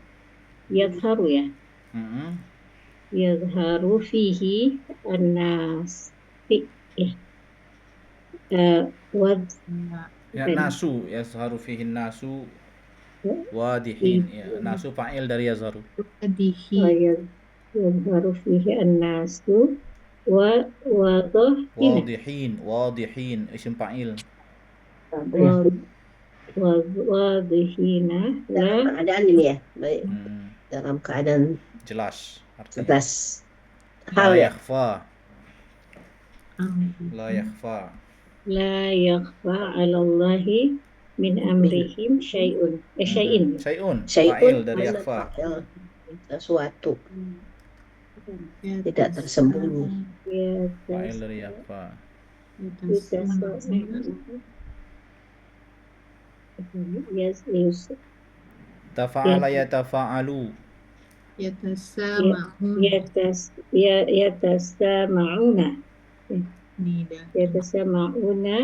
yadharu ya. Yadharu fihi an-nas ya nasu yazharu fihi nasu wadihin ya nasu fa'il dari yazharu yadharu fihi an-nasu wadihin isim fa'il wadihina dalam keadaan ini ya baik. Dalam keadaan jelas jelas la yakhfa la yakhfa 'alallahi min amrihim syai'un fa'il dari yakhfa sesuatu tidak tersembunyi fa'il dari yakhfa tafa'ala yatafa'alu yatasama'una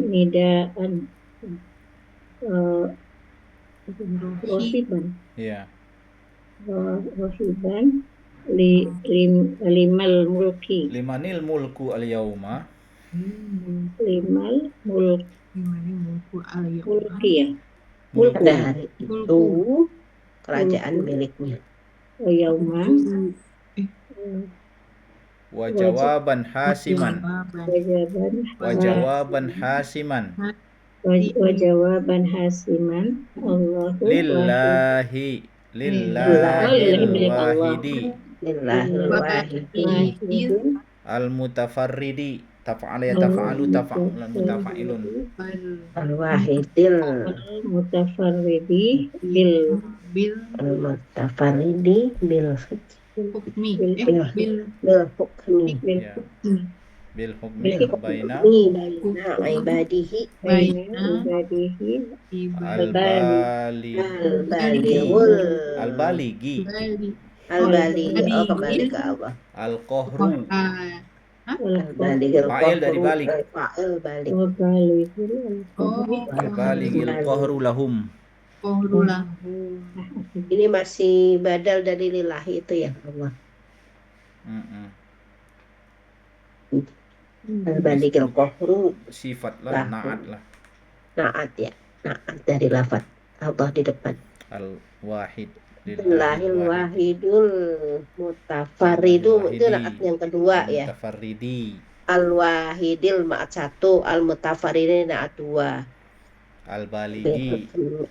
nidaan rohiban ya rohiban limal mulki limanil mulku al-yauma limal mulki ya pada hari itu kerajaan miliknya. Yauma wa jawaban hasiman Allahu lillahi wahidi al-mutafarridi tafa'ala yatafa'alu tafa'alan mutafa'ilun al-wahidil mutafarridi bil hukmi baina ibadihi al-baligi oh kembali ke Allah al-qahru al-baligil fa'il dari balik al-baligil qahru lahum ini masih badal dari lillahi itu ya Allah. Al-baligil qahru sifat lah naat dari lafaz Allah di depan al-wahid Lillahil wahidul mutafarridu itu naat yang kedua ya. Mutafarridi. Al-wahidil naat 1, al-mutafarridi naat 2.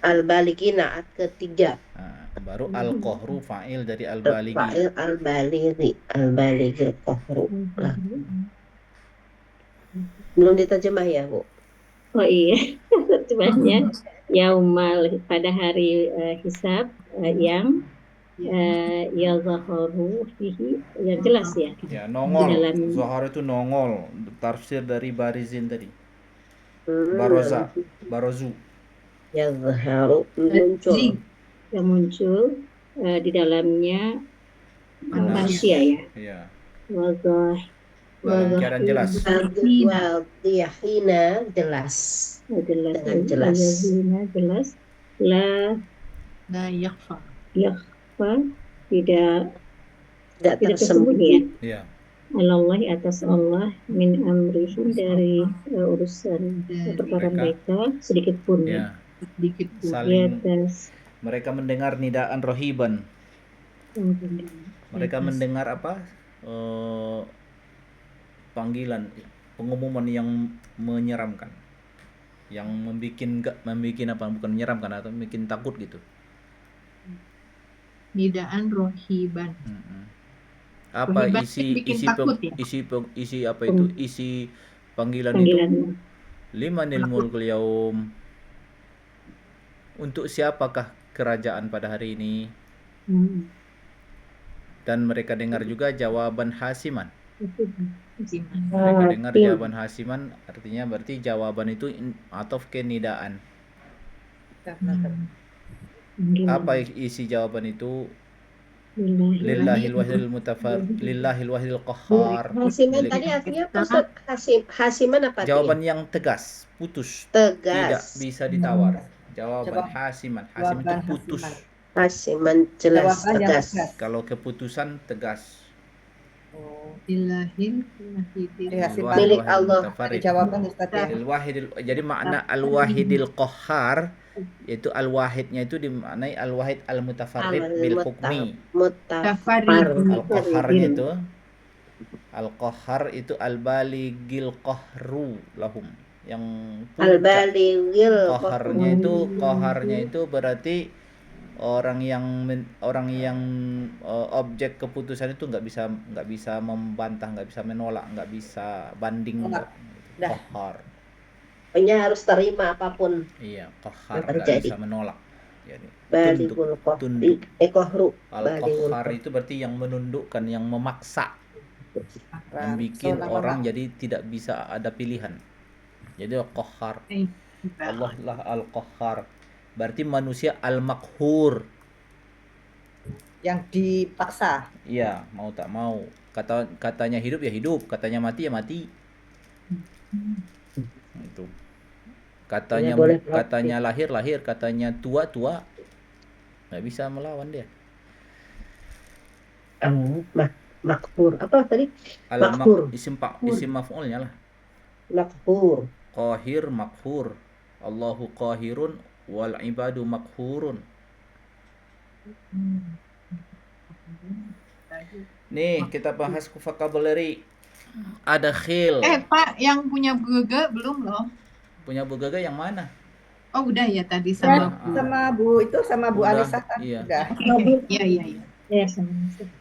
Al-baligi naat ketiga. Baru al-qahru fa'il dari al-baligi. Fa'il al-baligi qahru. Belum diterjemah ya, Bu? Oh iya, terjemahnya yaumal pada hari hisab yang yazharu fihi yang jelas ya. Ya, nongol. Zahar itu nongol. Tafsir dari barizin tadi. Barozu. Yazharu muncul. Yang muncul di dalamnya manusia ya. Iya. Keadaan jelas. Wadiyahina jelas. Dengan jelas. Jelas. La yakhfa. Tidak tersembunyi. Iya. Allahi atas Allah min amrihim dari urusan perkara mereka sedikit pun ya. Sedikit pun. Saling Mereka mendengar nidaan rohiban. Mereka mendengar apa? Panggilan, pengumuman yang menyeramkan, yang membuat apa? Bukan menyeramkan, atau bikin takut gitu. Nidaan rohiban. Apa Rohiban isi bikin isi takut ya? isi apa itu? Isi panggilan itu limanil mulkul yaum. Untuk siapakah kerajaan pada hari ini? Dan mereka dengar juga jawaban hasiman. Mereka dengar jawaban hasiman, artinya berarti jawaban itu ataf ke nidaan. Apa isi jawaban itu? Lillahil wahidil lillahil wahidil qahhar. Hasiman tadi artinya Ustaz, hasiman apa Jawaban yang tegas, putus, tegas. tidak bisa ditawar. Jawaban hasiman. Hasim itu putus. Hasiman jelas, Jawaban yang tegas. tegas. Kalau keputusan tegas. Ilahil Milik Allah. Jawaban Ustaz ya. Jadi makna al-wahidil qahhar yaitu al-wahidnya itu dimaknai al-wahid al-mutafarrid bil hukmi. Al-qahharnya itu al-qahhar itu al-baligil qahru lahum, yang Al-baligil qaharnya itu berarti orang yang objek keputusan itu nggak bisa membantah, nggak bisa menolak, nggak bisa banding. Qahar. Pokoknya harus terima apapun. Iya, qahar yang nggak terjadi. bisa menolak. Jadi Baligul tunduk. qahru. Al-qahar itu berarti yang menundukkan, yang memaksa, membikin orang jadi tidak bisa ada pilihan. Jadi al-qahar. Allah lah al-qahar. Berarti manusia al-makhur, Yang dipaksa. iya, mau tak mau. Katanya hidup ya hidup, katanya mati ya mati. Itu. Katanya lahir, katanya tua, nggak bisa melawan dia. Makhur. Apa tadi? Makhur. Isim maf'ulnya lah. Makhur. Qahir, makhur. Allahu qahirun wal ibadu makhurun. Nih, kita bahas vocabulary. Ada khil. Pak, yang punya Google belum loh. Punya Bu Gaga yang mana? Oh, udah ya tadi sama. Sama Bu Alisa kan Iya. udah. Iya.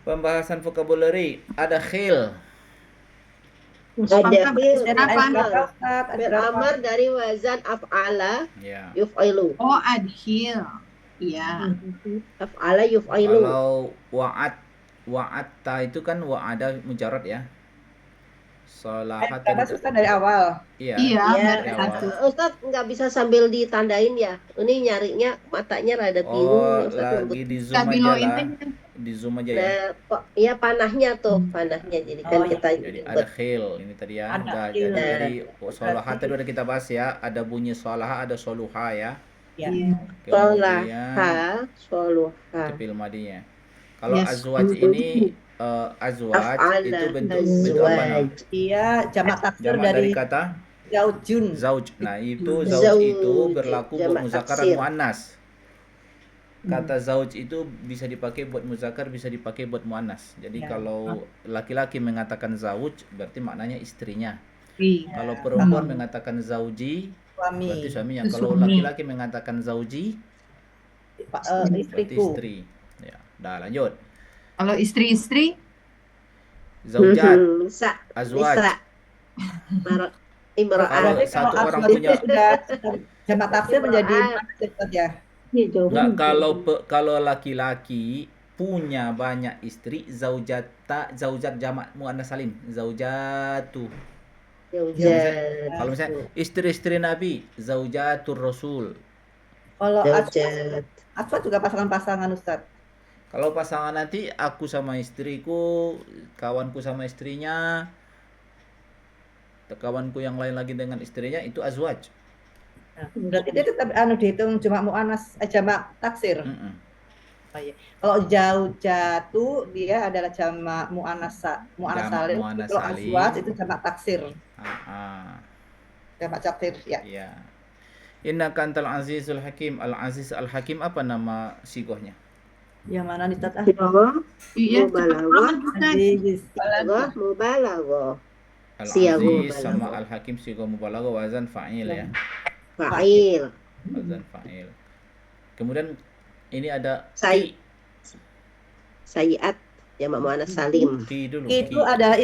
Pembahasan vocabulary. Ada khil. Ada Beramar dari wazan af'ala Ya. yuf'ilu. Oh, adhil. Iya. Af'ala yuf'ilu. Kalau wa'atta itu kan wa'ada mujarrad ya. Salahat Karena susah dari awal. Iya. Dari awal. satu. Ustaz nggak bisa sambil ditandain ya. Ini nyarinya matanya rada bingung. Ustaz lagi di zoom aja lah. Di zoom aja ya. Ya panahnya tuh, panahnya. Jadi kan kita Jadi ada khil ini tadi ya. Jadi salahat tadi udah kita bahas ya. Ada bunyi salaha, ada soluha ya. Iya. Kemudian soluha. fi'il madinya. Kalau Yes. azwaj ini azwaj itu bentuk apa nah? Iya, jamak taksir Jamak dari dari kata zaujun. zauj. Nah, itu Zauj, zauj itu berlaku buat jamak muzakkar taksir. dan muannas. Kata zauj itu bisa dipakai buat muzakkar, bisa dipakai buat muannas. Jadi kalau laki-laki mengatakan zauj berarti maknanya istrinya. Kalau perempuan mengatakan zauji Suami. berarti suaminya. Itu Kalau suami. laki-laki mengatakan zauji berarti Istriku. istri. Ya, dah lanjut. Kalau istri-istri, Zaujat, Bisa. azwaj. Imra'ah. Kalau satu orang azwaj punya itu sudah jamak taksir menjadi mana ya? enggak, kalau laki-laki punya banyak istri, zaujat jamak muannas salim, zaujatu. Kalau misalnya istri-istri Nabi, zaujatur Rasul. Kalau Zaujat. azwaj juga pasangan-pasangan Ustaz. Kalau pasangan nanti aku sama istriku, kawanku sama istrinya, kawanku yang lain lagi dengan istrinya, itu azwaj. Nah, berarti itu tetap dihitung jamak muannas jamak taksir. Mm-mm. Oh, iya. Kalau zaujatu dia adalah jamak muannas salim. muannas Kalau salim. azwaj itu jamak taksir. Ah, Jamak taksir ya. iya. Innaka antal azizul hakim. Al-aziz al-hakim apa nama sigohnya? Yang mana nih Ustaz? Iya, cepat Mubalaghah. banget Ustaz. Aziz. Sighah mubalaghah. Al-aziz Siyaghah mubalaghah. sama al-hakim sigoh mubalaghah wazan fa'il ya. Fa'il. Wazan fa'il. Kemudian ini ada Say- Sayiat jamak muannas salim. ki dulu. Itu ada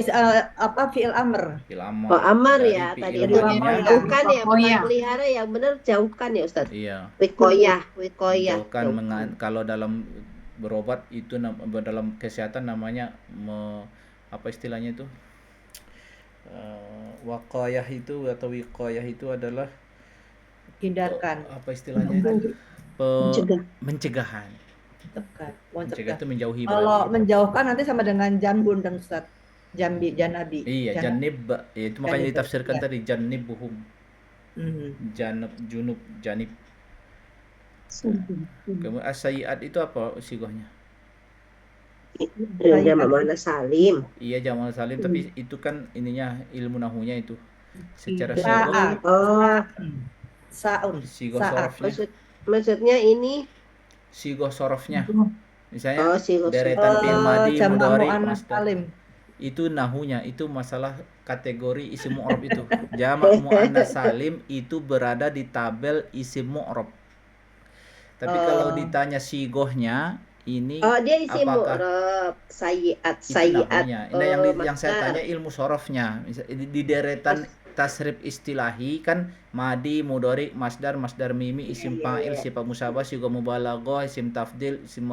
fi'il amr. Fil amr. Oh, amar Dari ya fi'il tadi Dari namanya. amar ya. Jauhkan ya, bukan Wikoyah. pelihara, yang benar jauhkan ya Ustaz. Iya. Wikoyah. Jauhkan kalau dalam berobat itu dalam kesehatan namanya apa istilahnya itu? Waqayah itu atau wiqayah itu adalah Hindarkan. apa istilahnya? Mencegah. Mencegahan. Tekan. Mencegah itu menjauhi Kalau berarti. menjauhkan nanti sama dengan jambun dan Ustaz. Jambi, janabi. Iya, janib. Ya, itu makanya Janib, ditafsirkan ya. tadi janibuhum. Mhm. Janab, junub, janib. Kemudian as-sayyi'at itu apa sigohnya? Jamak muannas salim. Iya, jamal salim, tapi itu kan ininya ilmu nahunya itu. Secara Iya. sigoh, Oh, Saun. sigoh Saat. sorofnya, maksudnya ini. sigoh sorofnya. Misalnya Oh, sighah deretan fi'il madi, Jamak mudhari, muannas masdar. salim. Itu nahunya, itu masalah kategori isim mu'rab itu. Jamak muannas salim itu berada di tabel isim mu'rab. Tapi kalau ditanya sigohnya ini Oh, dia isi apakah mu'rab. Sayiat. itu Sayiat. nahunya. Nah, yang saya masdar. tanya ilmu sorofnya. Di deretan tasrif istilahi kan madi, mudhari, masdar, masdar mimi, isim fa'il, sifat musyabah, sighah mubalaghah, isim tafdil, isim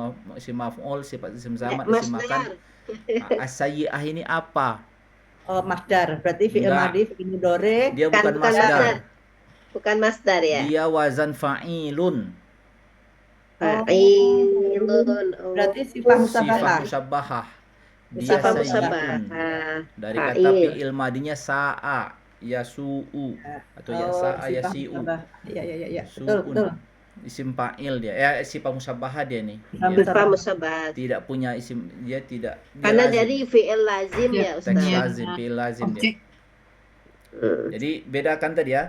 maf'ul, sifat isim zaman, isim makan. Masdar. As-sayyi'ah ini apa? Oh, masdar. Berarti fi'il Enggak. madi, fi'il mudhari. Dia bukan Bukan masdar. masdar. Bukan masdar ya. Dia wazan fa'ilun. Fa'ilun. Oh. Berarti sifat Sifat musabbahah. musabbahah. Dia Sifat sayyi'un. musabbahah. Dari kata Fa'il. fi'il madinya sa'a, yasu'u atau ya sa'a, sifat yasi'u. musabbahah. Iya. Betul, Su'un. betul. Isim fa'il dia. Ya, sifat musabbahah dia nih. Sifat Dia Sifat musabbahah. tidak punya isim, dia tidak. Dia Karena lazim. dari fi'il lazim Ya, ya Teks Ustaz. Iya. lazim, fi'il lazim dia. Objek. Jadi bedakan tadi ya.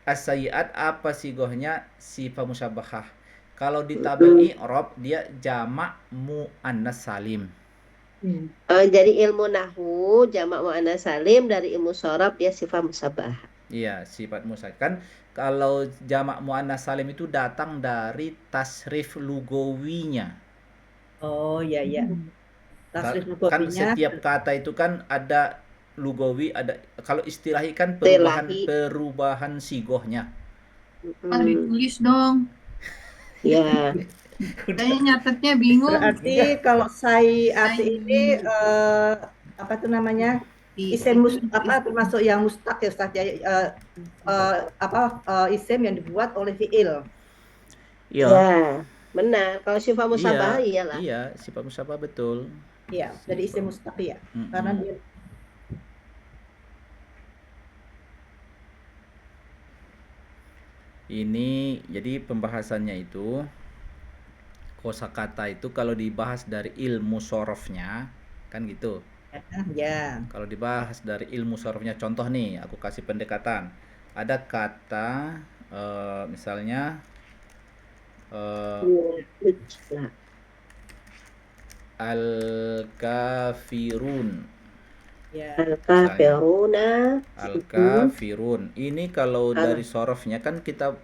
As-sayyi'at apa sigohnya? Sifat musabbahah. Kalau di tabel i'rab dia jamak muannas salim. Jadi ilmu nahwu jamak muannas salim, dari ilmu sorof dia sifat musabbahah. Iya, sifat musabbahah. Kan kalau jamak muannas salim itu datang dari tasrif lugawinya. Oh, iya. Tasrif Kan lugawinya. setiap kata itu kan ada lugawi, ada kalau istilahi kan Istilahi. perubahan sigohnya. Ah, ditulis dong. Ya. Saya nyatetnya bingung. Berarti kalau sayiat ini apa itu namanya? Isim termasuk yang mustaq ya Ustaz ya, isim yang dibuat oleh fi'il. Iya. Ya, benar. Kalau sifat musabbahah iyalah. Iya, sifat musabbahah betul. Iya, jadi isim mustaq ya. Karena dia Ini jadi pembahasannya itu kosakata itu kalau dibahas dari ilmu sorofnya kan gitu. ya. Kalau dibahas dari ilmu sorofnya, contoh nih, aku kasih pendekatan. Ada kata misalnya al-kafirun. Ya. Al-kafiruna. Al-kafirun. Ini kalau dari sorofnya kan kita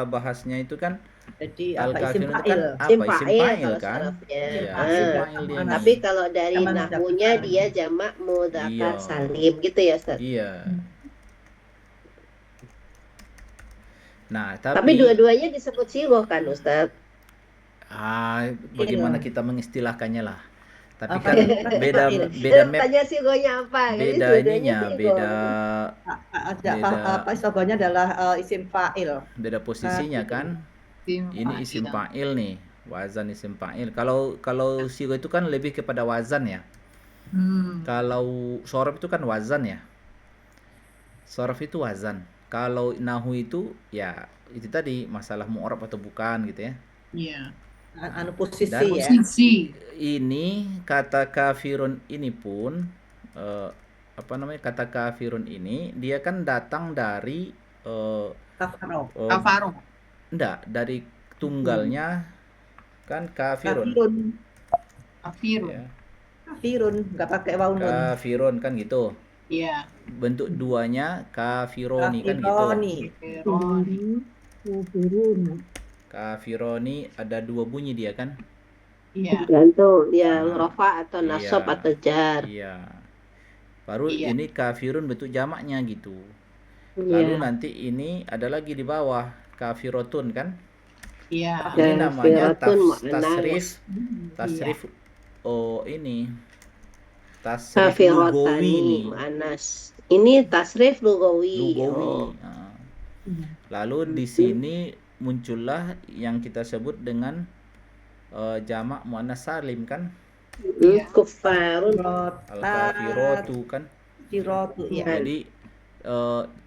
bahasnya itu kan Jadi apa isim al-kafirun itu fa'il. kan apa isim fa'il kalau kan? sorofnya. Iya, Ah. isim fa'il dia nih. Tapi kalau dari Jamak nahwunya mudzakkar. dia jamak mudzakkar Iya. salim gitu ya Ustaz. Iya. Nah, Tapi dua-duanya disebut sighah kan Ustaz? Bagaimana kita mengistilahkannya lah. Tapi Apa kan itu? beda map, Tanya sighahnya apa? Jadi beda dua-duanya ininya, sighah. beda Apa istilah adalah isim fa'il. beda posisinya kan. Ini isim fa'il nih, wazan isim fa'il. Kalau sighah itu kan lebih kepada wazan ya. Kalau sorof itu kan wazan ya. Sorof itu wazan. Kalau nahu itu ya itu tadi masalah mu'rab atau bukan gitu ya. Iya. Posisi Dan ya. Posisi. Ini kata kafirun ini pun kata kafirun ini dia kan datang dari Kafaro. Oh, Kafaro. enggak, dari tunggalnya kan kafirun. Kafirun. Kafirun. Ya. Kafirun, nggak pakai waw nun. Kafirun kan gitu. Iya. Bentuk duanya kafironi kan gitu. Kafironi. Kafironi. Kafirun. Kafironi ada dua bunyi dia kan? Iya. Gantung yang Nah, rofa atau nasab iya. atau jar. Iya. Baru Iya. ini kafirun bentuk jamaknya gitu. Lalu Iya. nanti ini ada lagi di bawah kafirotun kan? Iya. Ini namanya Kafiratun mu'annas. tasrif ini tasrif lugawi Kafiratani nih. mu'annas. Ini tasrif lugawi. Lugawi. Oh. Nah. Lalu di sini muncullah yang kita sebut dengan jamak muannas salim kan? Kufarun. Al-kafiratu kan? Kafiratu, ya. Jadi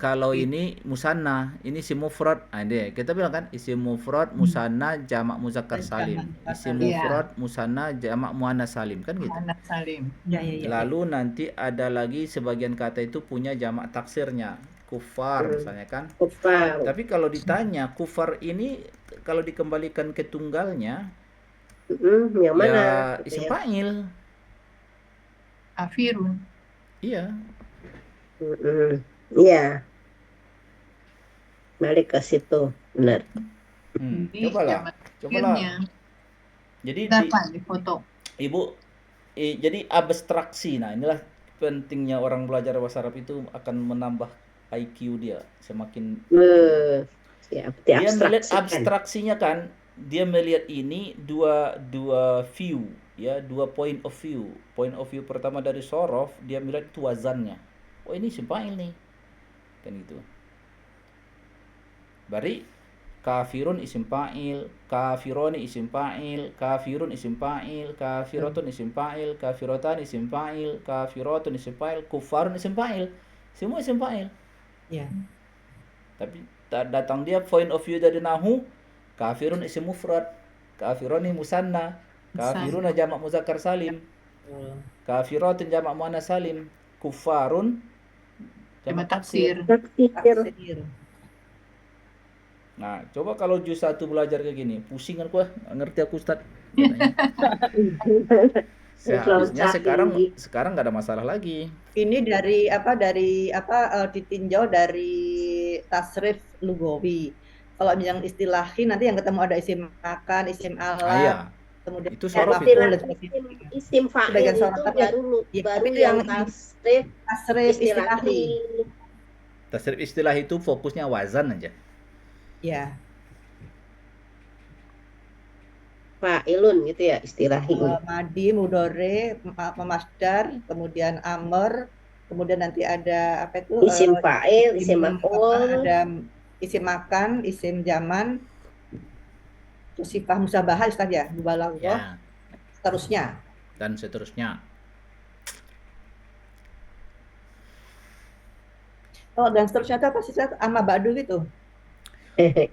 kalau ini musanna, ini isim mufrad. Ada kita bilang kan isim mufrad musanna jamak muzakkar salim. Isim Iya. mufrad musanna jamak muannas salim kan gitu. Muhammad Salim. Ya, ya, ya. Lalu nanti ada lagi sebagian kata itu punya jamak taksirnya. Kufar misalnya kan. Kufar. Tapi kalau ditanya kufar ini kalau dikembalikan ke tunggalnya Yang mana? ya Gitu isim ya. fa'il. Kafirun. Iya. Iya. Balik ke situ. Benar. Jadi Cobalah. jamak akhirnya. Jadi Dapat di foto. Ibu jadi abstraksi. Nah, inilah pentingnya orang belajar bahasa Arab itu akan menambah IQ dia semakin Ya, dia melihat diabstraksikan. abstraksinya kan, dia melihat ini dua view ya, dua point of view. Point of view pertama dari sorof, dia melihat itu wazannya. Oh, ini isim fa'il nih. Kan gitu. Bari kafirun isim fa'il, kafironi isim fa'il, kafirun isim fa'il, kafiratun isim fa'il, kafiratan isim fa'il, kafiratun isim fa'il, kufarun isim fa'il. Semua isim fa'il. Ya. Tapi datang dia point of view dari nahu, kafirun isim mufrad, kafironi musanna, kafiruna jamak muzakkar salim, kafiratun jamak muannas salim, kufarun jamak taksir. Taksir. Nah, coba kalau juz 1 belajar kayak gini, pusing kan gua, nggak ngerti aku Ustaz. Seharusnya sekarang nggak ada masalah lagi. Ini dari ditinjau dari tasrif lugawi. Kalau yang istilahi nanti yang ketemu ada isim makan, isim alam, Iya. kemudian Itu sorof itu. Isim fa'il Sebagian itu sorof, baru tapi yang yang tasrif istilahi. Tasrif istilah itu fokusnya wazan aja. Ya. Fa'ilun gitu ya istilahi. Madi, mudore, pemasdar, kemudian amr, kemudian nanti ada apa itu? Isim fa'il, isim maf'ul, ada isim makan, isim zaman, terus sifah musabahah Ustaz ya, mubalaghah, Ya. seterusnya. Dan seterusnya. Kalau dan seterusnya itu apa sih Ustaz? Amma ba'du gitu.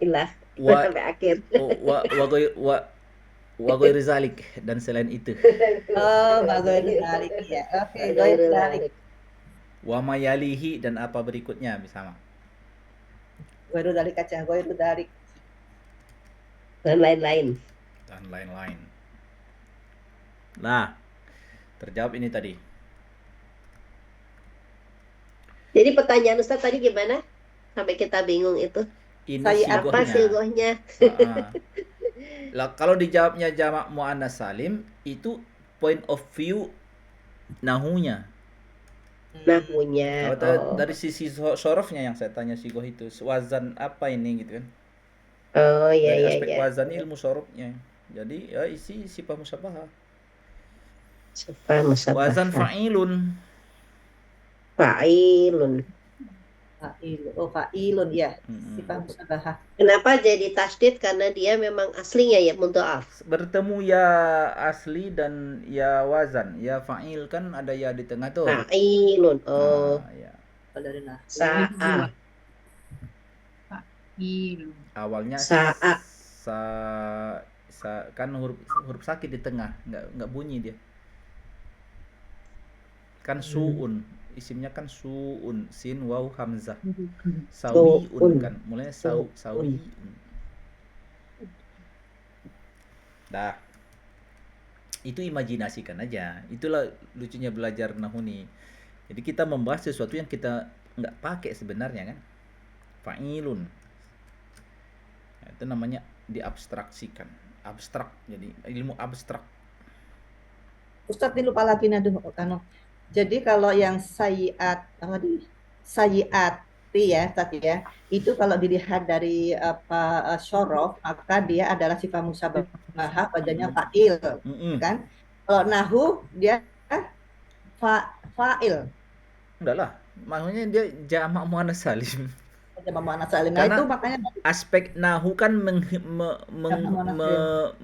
ilah sampai akhir. Wa ghairi zalik dan selain itu. Oh, ghairi zalik ya. Oke, ghairi zalik. Wa mayalihi dan apa berikutnya bersama. Ghairi zalik aja, ghairi zalik. Dan lain-lain. Dan lain-lain. Nah, terjawab ini tadi. Jadi pertanyaan Ustaz tadi gimana? Sampai kita bingung itu. Ini Apa silgohnya? Lah kalau dijawabnya jamak muannas salim itu point of view nahunya. Nahunya. Kalau dari sisi sorofnya yang saya tanya sigoh itu wazan apa ini gitu kan? Oh iya dari iya. aspek wazan ilmu sorofnya. Jadi ya isi sifat musabahah. Sifat musabahah. Wazan fa'ilun. Fa'ilun. Fa'ilun ya. Sifat musabahah. Kenapa jadi tasdid? Karena dia memang aslinya ya mudha'af. Bertemu ya asli dan ya wazan. Ya fa'il kan ada ya di tengah tuh. Fa'ilun. Oh. Ya. Sa'a. Fa'ilun. Awalnya Sa'a. Kan huruf sakit di tengah, nggak bunyi dia. Kan su'un. isimnya kan suun, sin waw hamzah. Suun. Sawiun kan, mulai sawiun. Dah. Itu imajinasikan aja. Itulah lucunya belajar nahu nih. Jadi kita membahas sesuatu yang kita nggak pakai sebenarnya kan. Fa'ilun. Nah, itu namanya diabstraksikan. Abstrak. Jadi ilmu abstrak. Ustadz ini lupa lagi Kano. Jadi kalau yang sayiati ya, tadi ya, itu kalau dilihat dari syorof, maka dia adalah sifat musyabahah, padanya fa'il, kan? Kalau nahu dia fa'il. Enggak lah, maksudnya dia jamak muannas salim. Jamak muannas salim. Nah, Karena itu makanya aspek nahu kan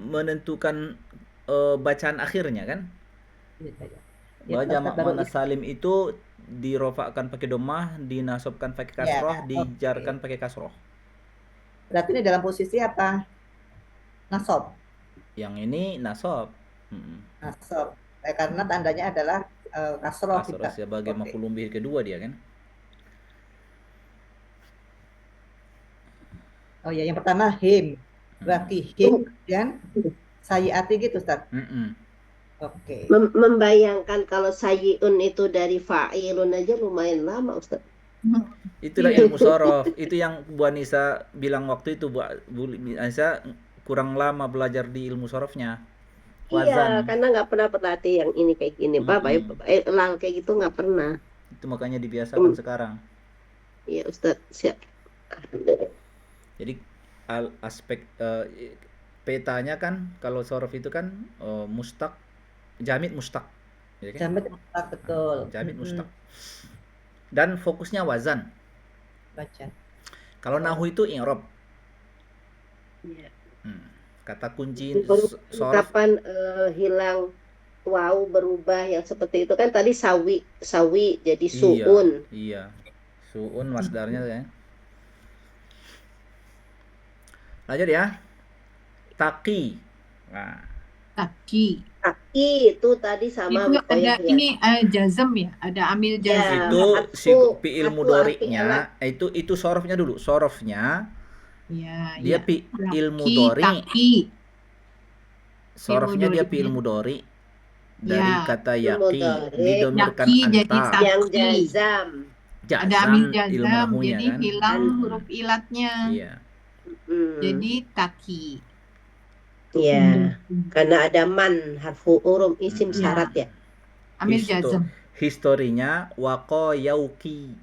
menentukan bacaan akhirnya kan. Bahwa jamak muannas salim itu dirofakkan pakai domah, dinasobkan pakai kasroh, dijarkan pakai kasroh. Berarti ini dalam posisi apa? Nasob. Yang ini nasob. Nasob. Karena tandanya adalah kasroh. Kasroh sebagai maf'ulun bih kedua dia kan. Oh ya, yang pertama him. Berarti him dan sayiati gitu, Ustaz. Oke. Membayangkan kalau sayiun itu dari fa'ilun aja lumayan lama, Ustaz. Itulah ilmu sorof. Itu yang Bu Anissa bilang waktu itu, Bu Anissa kurang lama belajar di ilmu sorofnya. Wazan. Iya, karena nggak pernah berlatih yang ini kayak gini, lal kayak gitu nggak pernah. Itu makanya dibiasakan sekarang. Iya, Ustaz. Siap. Jadi aspek petanya kan kalau sorof itu kan mustaq, jamid mustaq. Ya kan? Jamid mustaq, betul. Jamid mustaq. Dan fokusnya wazan. Baca. Kalau nahu itu i'rab. Iya. Kata kunci sorof. Kapan hilang waw berubah yang seperti itu kan tadi sawi jadi suun. Iya. Suun masdarnya ya. Lanjut ya. Taki. Nah. Taki itu tadi sama itu ada ini jazm ya, ada amil jazm. Itu si fi'il mudhari'nya, itu sorofnya dulu. Sorofnya ya, dia fi'il mudhari'. Sorofnya dia fi'il mudhari' dari kata yaqi didomirkan anta. Yang jazam. Ada amil jazam, jadi kan? Hilang huruf ilatnya. Iya. Jadi taki. Iya, karena ada man harfu urum isim syarat ya. Amil jazam. Historinya waqo yauki.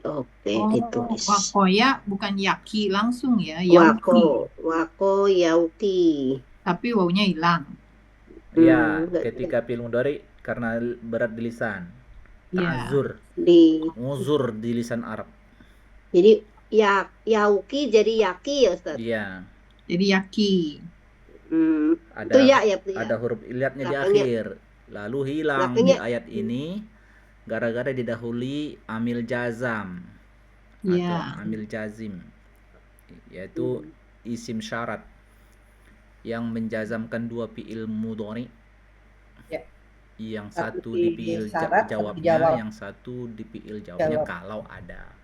Oke, ditulis. Wakoya bukan yaki langsung ya. Wako yauki. Tapi wawnya hilang. Iya, ketika fi'il mudhari karena berat di lisan. Ta'zur. Muzur di lisan Arab. Jadi yauki jadi yaki ya, Ustaz? Iya. Jadi yaki. Ada ada huruf ilatnya di akhir. Lalu hilang di ayat ini gara-gara didahului amil jazam atau amil jazim, yaitu isim syarat yang menjazamkan dua fi'il mudhari. Yang satu di fi'il jawabnya, yang satu di fi'il jawabnya kalau ada.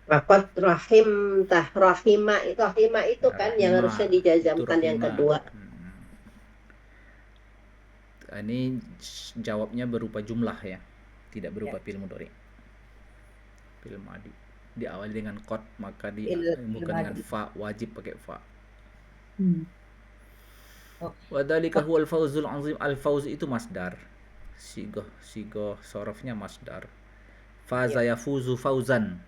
Laqad rahima itu kan yang harusnya dijazamkan yang kedua. Ini jawabnya berupa jumlah ya, tidak berupa fi'il mudhari. Fi'il madi diawali dengan qad, maka bukan dengan fa, wajib pakai fa. Wa dzalika huwal fawzul azim. Al-fawz itu masdar. Sigoh sorofnya masdar. Faza yafuzu fauzan.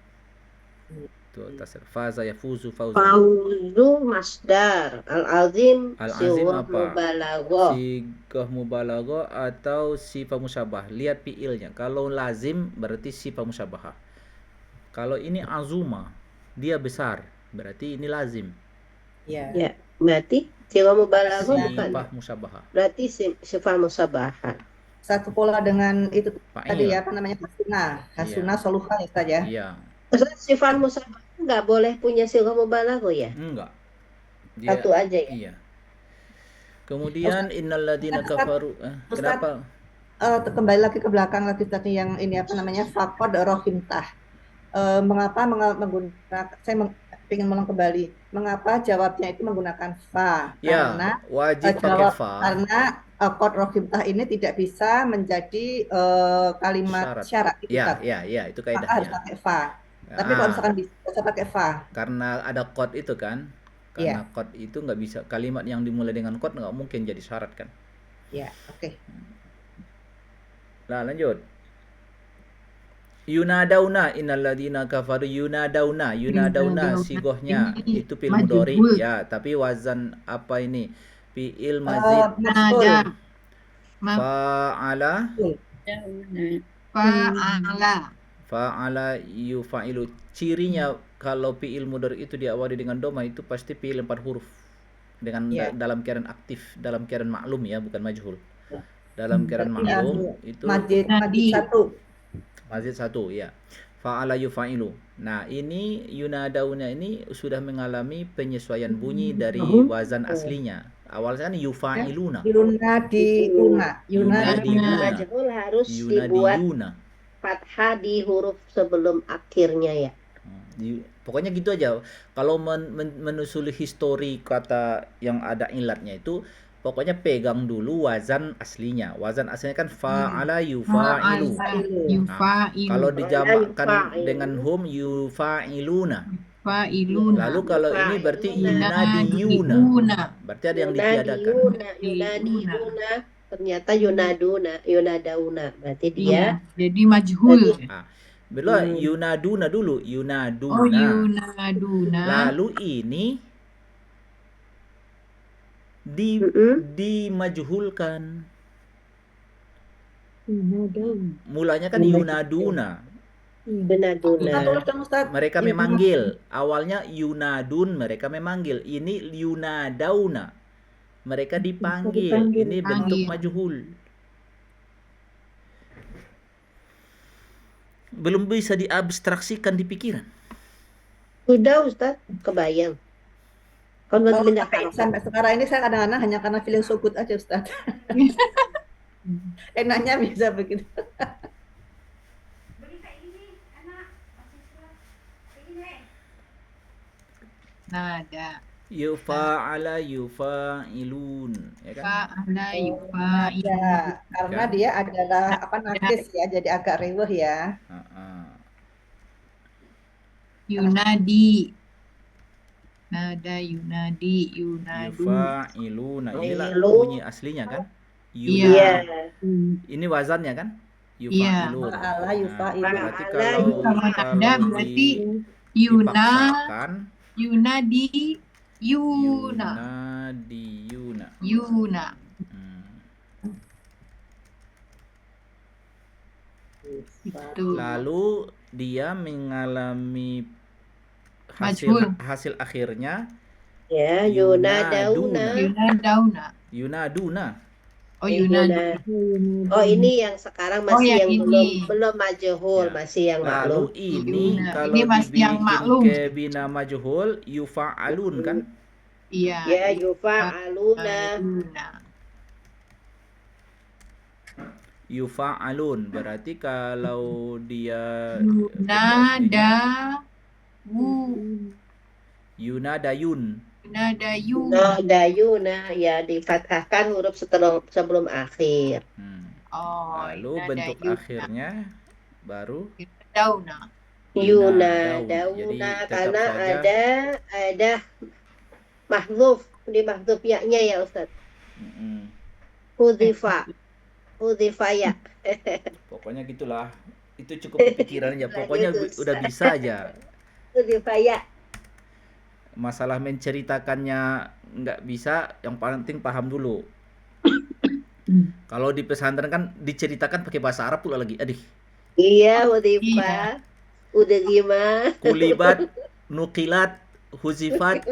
Itu tasrif. Faza yafuzu fauzan. Fauzu masdar. Al-azim apa? Mubalaghah. Sigoh mubalaghah atau sifat musyabah. Lihat fi'ilnya. Kalau lazim berarti sifat musyabah. Kalau ini azuma, dia besar, berarti ini lazim. Ya, berarti sifat mubalaghah bukan. Sifat musyabah. Berarti sifat musyabah. Satu pola dengan itu tadi ya, apa namanya, hasuna soluha ya. Iya. Sifat musyabah nggak boleh punya sifat mubalaghah ya? Enggak. Satu aja ya. Iya. Kemudian innalladzina Ustaz, kafaru. Ustaz, Kenapa? kembali lagi ke belakang lagi tadi yang ini apa namanya faqad rohimtah. Mengapa menggunakan ingin mengulang kembali. Mengapa jawabnya itu menggunakan fa? Ya, Karena wajib pakai jawab fa. karena qad rohimtah ini tidak bisa menjadi kalimat syarat itu Ya, Ustaz. ya, itu Maka harus kaidahnya. pakai fa. Tapi kalau misalkan bisa pakai fa. Karena ada qad itu kan. Karena qad itu nggak bisa, kalimat yang dimulai dengan qad nggak mungkin jadi syarat kan. Ya, oke. Nah, lanjut. Yunadauna innalladzina kafaru yunadauna sigohnya itu fi'il mudhari ya, tapi wazan apa ini? Fi'il mazid. Nada. Fa'ala fa'ala yufa'ilu. Cirinya kalau fi'il mudhari itu diawali dengan doma itu pasti fi'il 4 huruf. Dengan dalam keadaan aktif, dalam keadaan maklum ya, bukan majhul. Dalam keadaan maklum itu mazid satu ya. Fa'ala yufa'ilu. Nah, ini yunadauna ini sudah mengalami penyesuaian bunyi dari wazan aslinya. Awalnya kan yufa'iluna. Yunadiuna majhul harus dibuat fathah di huruf sebelum akhirnya ya. Pokoknya gitu aja. Kalau menusuli histori kata yang ada ilatnya itu, pokoknya pegang dulu wazan aslinya. Wazan aslinya kan fa'ala yufa'ilu. Nah, kalau dijamakkan dengan hum yufa'iluna. Lalu kalau ini berarti yunadiyuna. Berarti ada yang ditiadakan. Yunadiyuna. Ternyata yunadauna. Berarti dia jadi majhul. Belum yunaduna dulu, yunaduna. Oh, yunaduna. Lalu ini dimajhulkan. Mulanya kan yunaduna. Mereka memanggil. Awalnya yunadun, mereka memanggil. Ini yunadauna. Mereka dipanggil. Ini bentuk majhul. Belum bisa diabstraksikan di pikiran. Sudah Ustaz, kebayang. Sampai sekarang ini saya kadang-kadang hanya karena feeling so good aja Ustaz. Enaknya bisa begitu. Nada. Yufa'ala yufa'ilun, ya kan? Fa'ala yufa'ilun. Karena dia adalah nakis ya, jadi agak reweh ya. Yunadi. Nada yunadi, yunadu. Yufa'iluna. Inilah bunyi aslinya kan? Iya. Ini wazannya kan? Yufa'ilun. Fa'ala yufa'ilun. Berarti kalau berarti yunadi yuna. Lalu dia mengalami hasil akhirnya ya yunaduna. Oh, yunaduna. Oh, ini yang sekarang masih yang belum majhul, masih yang maklum. Lalu ini kalau ini masih yang maklum. Ke bina majhul yufa'alun kan? Iya. Ya, yufa'aluna. Yufa'alun berarti kalau dia yunadayun. Yunadayuna ya difathahkan huruf sebelum akhir. Lalu bentuk akhirnya baru yunadauna karena ada mahdzuf di mahdzuf ya-nya ya Ustaz. Hudhifa ya. Pokoknya gitulah. Itu cukup pikiran aja. Pokoknya udah bisa aja. Hudhifa ya. Masalah menceritakannya nggak bisa, yang penting paham dulu. Kalau di pesantren kan diceritakan pakai bahasa Arab pula lagi. Aduh. Iya, hudhifa. Udah gimana? Kulibat, nukilat, huzifat,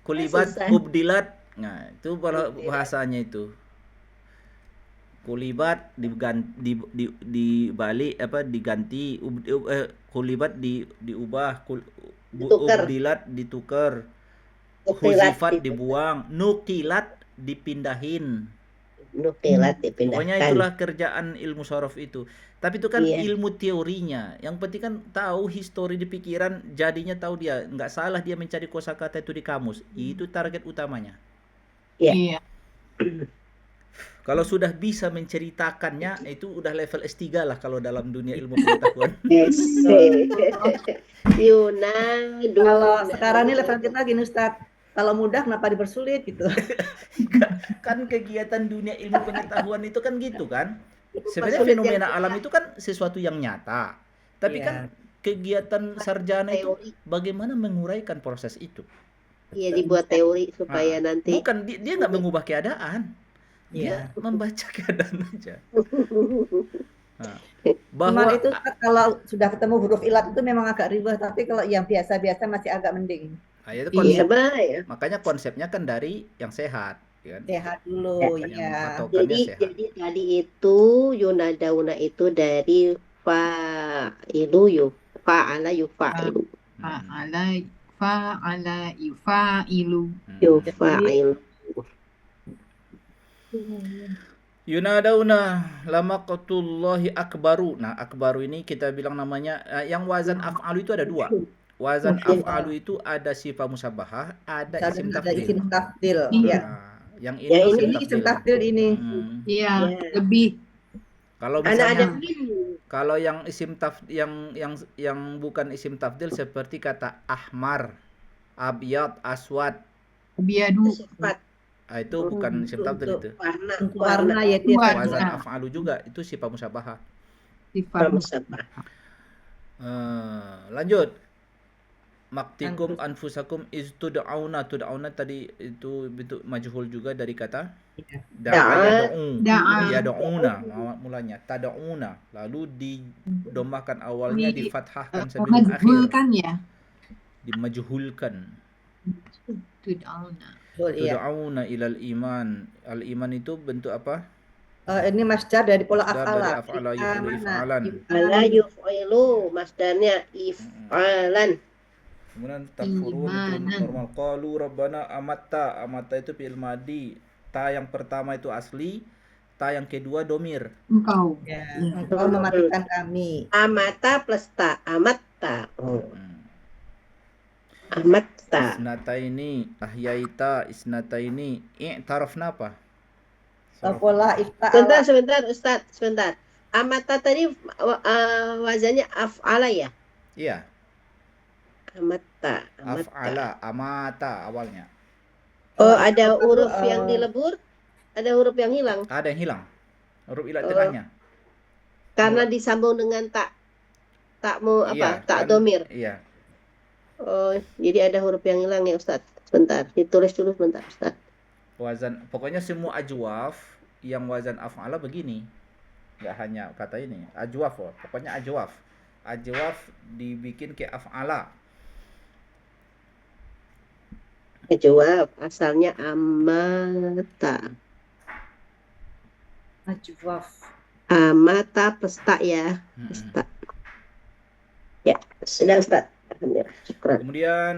kulibat, ubdilat. Nah, itu bahasanya itu. Kulibat dibalik diganti, kulibat diubah, ubdilat ditukar, huzifat dibuang, nukilat dipindahin. Nukilat Pokoknya dipindahkan. itulah kerjaan ilmu sorof itu. Tapi itu kan Iya. ilmu teorinya. Yang penting kan tahu histori di pikiran, jadinya tahu dia. Nggak salah dia mencari kosakata itu di kamus. Itu target utamanya. Iya. Iya. Kalau sudah bisa menceritakannya, itu udah level S3 lah kalau dalam dunia ilmu pengetahuan. Kalau sekarang ini level kita gini Ustadz, kalau mudah kenapa dipersulit gitu. Kan kegiatan dunia ilmu pengetahuan itu kan gitu kan. Sebenarnya Persulit fenomena yang alam itu kan sesuatu yang nyata. Tapi Iya. kan kegiatan sarjana itu Teori. bagaimana menguraikan proses itu. Iya, dibuat teori supaya nanti Bukan dia nggak mengubah keadaan. Dia Iya. membaca keadaan aja. Nah, Cuman bahwa itu Ustadz, kalau sudah ketemu huruf ilat itu memang agak ribet, tapi kalau yang biasa-biasa masih agak mending. itu iya konsep, bahaya. makanya konsepnya kan dari yang sehat, kan? Sehat dulu, Yang ya. patokannya Jadi sehat. jadi tadi itu yunadauna itu dari fa'ilu fa'ala yufa'ilu. Fa'ala yufa'ilu. Yufa'ilu. Yunadauna lamaqtullahi akbaru. Nah, akbaru ini kita bilang namanya yang wazan af'alu itu ada dua. Wazan af'alu itu ada sifat musabbahah, ada isim Ada tafdil. isim tafdil. Iya. Ya. Nah, yang ini Yang isim Ini isim tafdil ini. Iya, Ya. lebih. Kalau Karena ada misalnya kalau yang isim yang bukan isim tafdil seperti kata ahmar, abyad, aswad, Biadu. sifat itu bukan isim tafdil itu. Warna ya itu. Warna. Wazan af'alu juga itu sifat musabbahah. Sifat musabbah. Lanjut. Maktikum anfusakum tud'auna tadi itu bentuk majhul juga dari kata da'a yad'una mulanya tad'una, lalu didomahkan awalnya difathahkan sebelum akhir, Majhulkan ya. dimajhulkan. Tud'auna. Iya. Tud'auna ilal iman. Al iman itu bentuk apa? Ini masdar dari pola Masdar af'ala. dari af'ala yuf'ilu if'alan. Ala yuf'ilu masdarnya if'alan. Kemudian takfurun itu normal. Qalu rabbana amatta. Amatta itu fi'il madi. Ta yang pertama itu asli, ta yang kedua domir. Engkau. Ya, engkau mematikan kami. Amata plus ta, amatta. Amatta. Isnataini, ahyaita, isnataini. I'tarafna apa? Pola ifta'ala. Sebentar Ustaz, sebentar. Amata tadi wazannya af'ala ya? Iya, Amata. af'ala, amata awalnya. Oh, ada huruf yang dilebur, ada huruf yang hilang. Ada yang hilang. Huruf ilat tengahnya. Karena disambung dengan tak mau Iya, tak kan? domir. Iya. Oh, jadi ada huruf yang hilang ya Ustaz. Sebentar, ditulis dulu sebentar Ustaz. Wazan, pokoknya semua ajwaf yang wazan af'ala begini. Enggak hanya kata ini, ajwaf, pokoknya ajwaf. Ajwaf dibikin kayak af'ala. Jawab, asalnya amata. Ajwaf. Amata plus tak ya. Plus tak. Ya, sudah Ustaz. Alhamdulillah. Syukran. Kemudian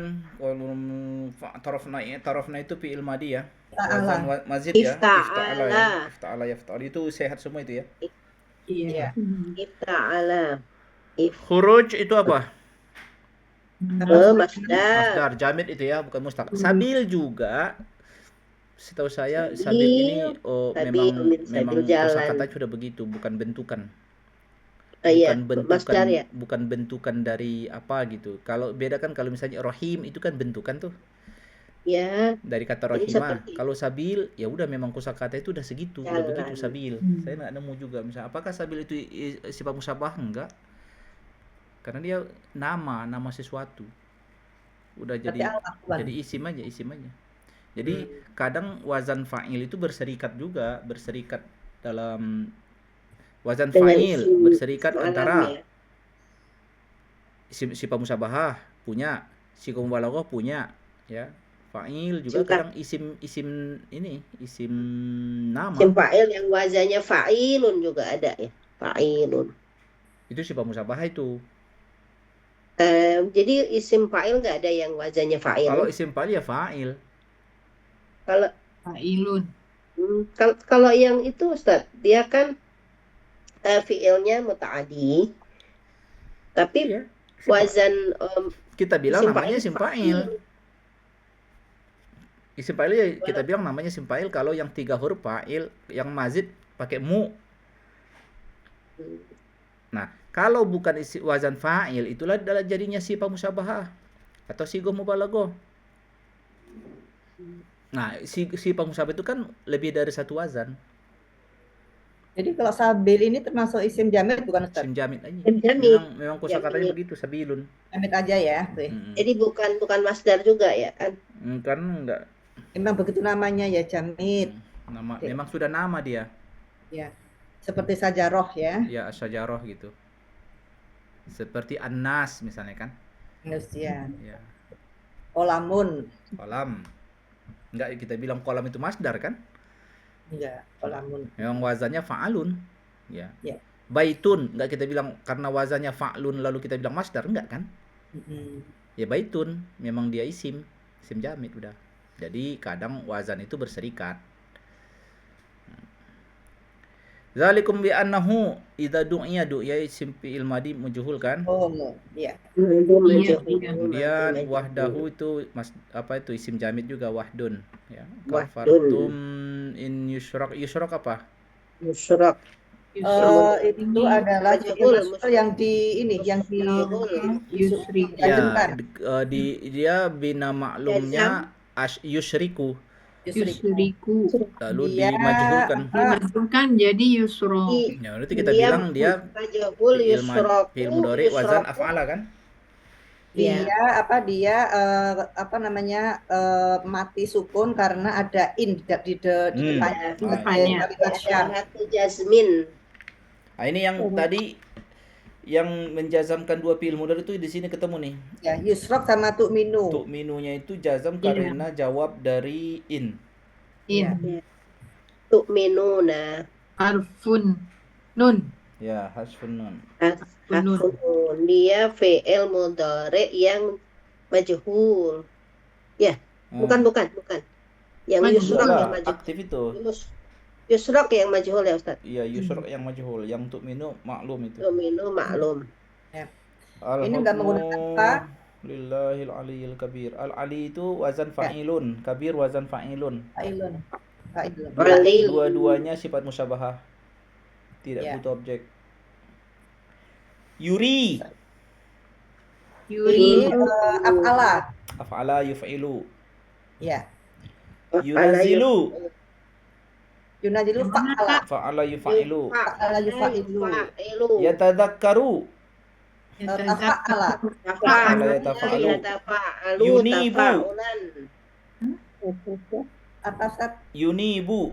tarafna itu fi'il madi ya. Wazan mazid ya. Ifta'ala. Ifta'ala yafta'al itu sehat semua itu ya. Iya. Ifta'ala. Khuruj itu apa? Masdar. Masdar, jamid itu ya, bukan mustaq. Sabil juga. Setahu saya sabil ini memang kosakata sudah begitu, bukan bentukan. Iya, Bukan bentukan, masdar ya. bukan bentukan dari apa gitu. Kalau beda kan kalau misalnya rohim itu kan bentukan tuh. Ya, Dari kata Jadi rohimah. seperti- Kalau sabil ya udah memang kosakata itu udah segitu, udah Jalan. begitu sabil. Saya nggak nemu juga misalnya apakah sabil itu sifat musabbah enggak? Karena dia nama sesuatu. Udah jadi isim aja. Jadi kadang wazan fa'il itu berserikat dalam wazan Dengan fa'il, isim berserikat alam antara ya. sifat musabbahah punya, sifat mubalaghah punya, ya. Fa'il juga Cinta. kadang isim nama. Isim fa'il yang wazannya fa'ilun juga ada ya. Fa'ilun. Itu sifat musabbahah itu. Jadi isim fa'il nggak ada yang wazannya fa'il. Kalau isim fa'il ya fa'il. Kalau Fa'ilun. Kalau yang itu Ustaz, dia kan fiilnya muta'adi, tapi Iya. wazan Kita bilang isim namanya fa'il isim fa'il. Isim fa'il ya kita bilang namanya isim fa'il kalau yang 3 huruf fa'il, yang mazid pakai mu. Nah, kalau bukan isi wazan fa'il itulah adalah jadinya sifat musyabahah atau sigoh mubalaghah. Nah, sifat musyabahah itu kan lebih dari satu wazan. Jadi kalau sabil ini termasuk isim jamid bukan Ustaz? Isim jamid aja. Isim jamid. Memang kosakatanya Jamid. begitu, sabilun. Jamid aja ya. Tuh. Jadi bukan masdar juga ya kan? Kan enggak. Memang begitu namanya ya jamid. Nama memang sudah nama dia. Ya. Seperti sajaroh ya. Ya, asyajarah gitu. Seperti An-Nas misalnya kan. Manusia. Ya. Kolamun. Kolam. Enggak kita bilang kolam itu masdar kan? Enggak, kolamun. Memang wazannya fa'alun. Ya. Ya. Baitun, enggak kita bilang karena wazannya fa'lun lalu kita bilang masdar, enggak kan? Ya baitun, memang dia isim jamid udah. Jadi kadang wazan itu berserikat. Zalikum bi annahu idza du'iya isim fi'il madi majhul kan? Oh, iya. Kemudian wahdahu itu apa itu isim jamid juga wahdun ya. Wahdun. Kafartum in yusrak apa? Yusrak. Itu adalah Majhul, yang di ini yang di Yusri. Ya, dia bina maklumnya yusyriku. Yusriku. Lalu Dia, dimajhulkan. Dimajhulkan jadi yusro. Ya, berarti kita bilang dia majhul yusraku. fi'il mudhari wazan af'ala kan? dia apa namanya mati sukun karena ada in di depannya. Depannya. Satu jazmin. Nah, ini yang tadi yang menjazamkan dua fi'il mudhari itu di sini ketemu nih. Ya, yusrok sama tu'minu. Tu'minunya itu jazam Iya. karena jawab dari in. Iya. Tu'minuna. Harfun. Nun. Ya, hasfun nun. Harfun. Dia fi'il mudhari yang majhul. Ya, bukan. Yang Majhul. yusrak yang Enggak, majhul. aktif itu. Yusrak yang majhul ya Ustaz. Iya, yusrak yang majhul, yang tu'minu maklum itu. Tu'minu maklum. Ini enggak menggunakan fa. Lillahil aliyil kabir. Al-ali itu wazan fa'ilun, kabir wazan fa'ilun. Fa'ilun. Ali. Dua-duanya sifat musyabahah. Tidak Ya. butuh objek. Yuri, Ini af'ala. af'ala yuf'ilu. Ya. Yunazilu, Yunazilu fa'ala. fa'ala yuf'ilu. Fa'ala yufa'ilu. Yatadzakkaru, Tafa'ala. Tafa'ala yatafa'alu. Yunibu. Apa Ustaz? Yunibu,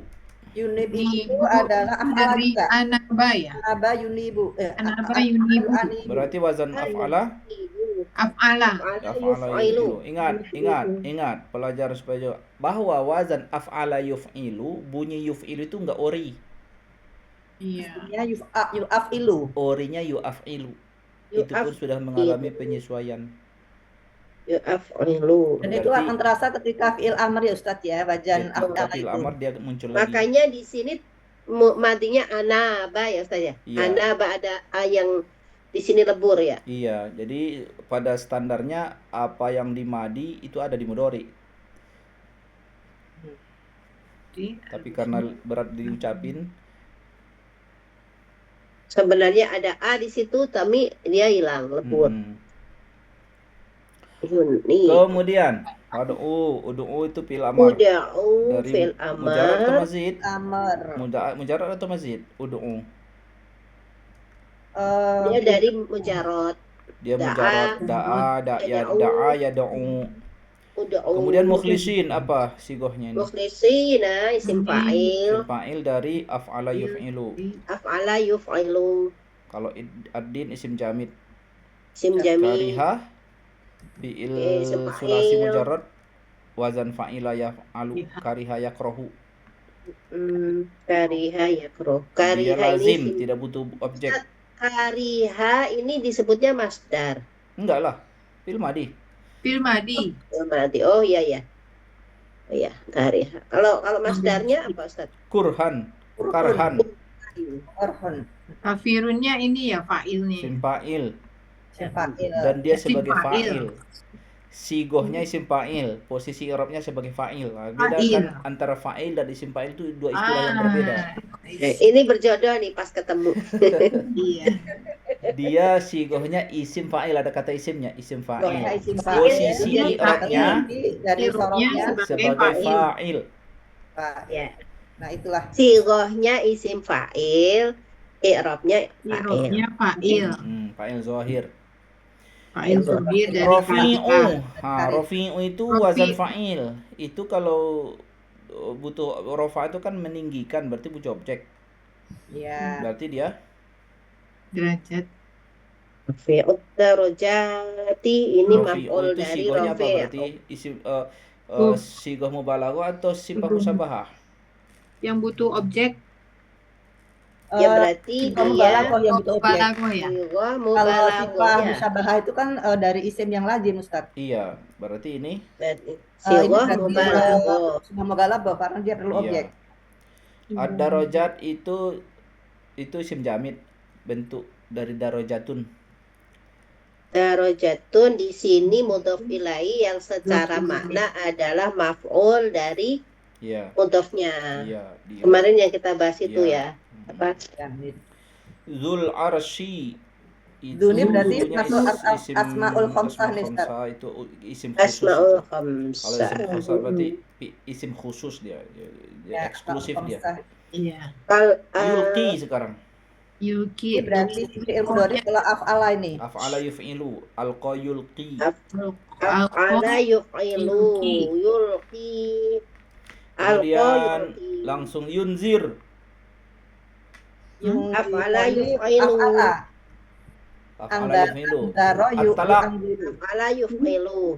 Yunib itu adalah af'ala Dari juga. anaba ya. Anaba yunibu. Anaba yunibu. berarti wazan af'ala. Af'ala. Af'ala yuf'ilu. Ingat pelajar supaya bahwa wazan af'ala yuf'ilu, bunyi yuf'ilu itu enggak ori. Iya. Ya yu'afilu. Orinya yu'af'ilu. Itu pun sudah mengalami penyesuaian. Yu'af'ilu. Dan itu Berarti- akan terasa ketika fi'il amr ya Ustaz ya, wajan af'ala Tapi itu. amar dia muncul lagi. Makanya di sini madinya anaba ya Ustaz ya. Iya. Anaba ada a yang di sini lebur ya. Iya, jadi pada standarnya apa yang di madi itu ada di mudhari. Tapi karena berat diucapin, Sebenarnya ada a di situ tapi dia hilang lebur. Yuni. Kemudian ud'u itu fi'il amar. Uda'u Dari fil mujarrad atau amar. mazid? Amr. Mujarrad atau mazid? Ud'u. Dia dari mujarrad. Dia Da'a. mujarrad, da'a yad'u. Uda'u. Kemudian mukhlisin apa sigohnya ini? Mukhlisina isim fa'il. Fa'il dari af'ala yuf'ilu. Af'ala yuf'ilu. Kalau ad-din isim jamid. Isim jamil. Kariha fi'il Isim fa'il. sulasi mujarrad wazan fa'ila yaf'alu kariha yakrahu. Kariha yakroh. Dia Kariha lazim, ini tidak butuh objek. kariha ini disebutnya masdar. Enggak lah, fi'il madi. Fil madi. Berarti oh iya ya. Iya, dari. Kalau masdarnya apa, Ustaz? Kurhan, karhan, Orhon. Kafirunnya ini ya fa'ilnya. isim fa'il, Fa'il. dan dia Isim sebagai fa'il. fa'il. Sigohnya isim fa'il, posisi i'rabnya sebagai fa'il. Nah, beda Fa'il. kan antara fa'il dan isim fa'il itu dua istilah yang berbeda. Ini berjodoh nih pas ketemu. Iya. Dia sigohnya isim fa'il, ada kata isimnya, isim fa'il. Sigohnya isim fa'il, Posisi ya. i'rabnya dari Hurufnya sorofnya sebagai fa'il. Ya. Nah, itulah. Sigohnya isim fa'il, i'rabnya fa'il. Hurufnya fa'il. Fa'il zahir. Fa'il zahir dari Rofi'u. kata. Rofi'u itu wazan fa'il. Itu kalau butuh rofa itu kan meninggikan, berarti butuh objek. Ya. Berarti dia Derajat. Rafi'ud darajati ini Rofi'u maf'ul itu dari sigohnya apa? rafi'. Berarti isim sigoh mubalaghah atau sifat musabahah? Yang butuh objek. Ya berarti dia Mubalaghah yang butuh objek. Mubalaghah ya. sigoh Kalau mubalaghah sifat ya. musyabahah itu kan dari isim yang lazim, Ustaz. Iya, berarti ini Berarti Ini sigoh berarti mubalaghah. sudah mubalaghah karena dia perlu objek. ad-darajat itu isim jamid, bentuk dari darajatun. Darajatun di sini mudhof ilaih yang secara makna adalah maf'ul dari Iya. mudhofnya. Iya, Kemarin yang kita bahas itu Iya. ya. Apa? Zul arsy itu Ini berarti punya masuk isim asmaul khamsah nih, Ustaz. khamsah, itu isim khusus. Asmaul Kalau khamsah. isim khamsah berarti isim khusus dia Ya, eksklusif dia. Iya. Yulqi sekarang. Yuki. Ini berarti fi'il mudhari kalau af'ala ini. Af'ala yuf'ilu, alqa yulqi. Af'ala yuf'ilu yulqi. Kemudian langsung yunzir. Af'ala yuf'ilu. Af'ala yuf'ilu. At-talaq. Af'ala yuf'ilu.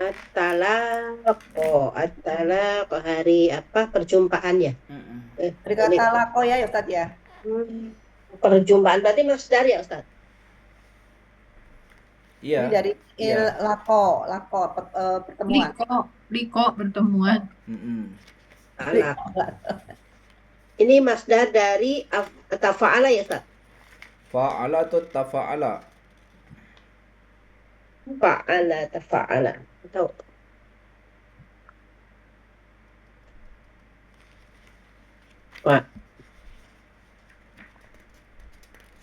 At-talaq hari apa perjumpaan ya? Dari kata lako ya Ustaz ya. Perjumpaan berarti masdar ya Ustaz? Iya. Ini dari lako pertemuan. Liko pertemuan. Talaq. Ini masdar dari tafa'ala ya Ustaz? Fa'ala atau tafa'ala? Fa'ala tafa'ala. Tahu. Wah.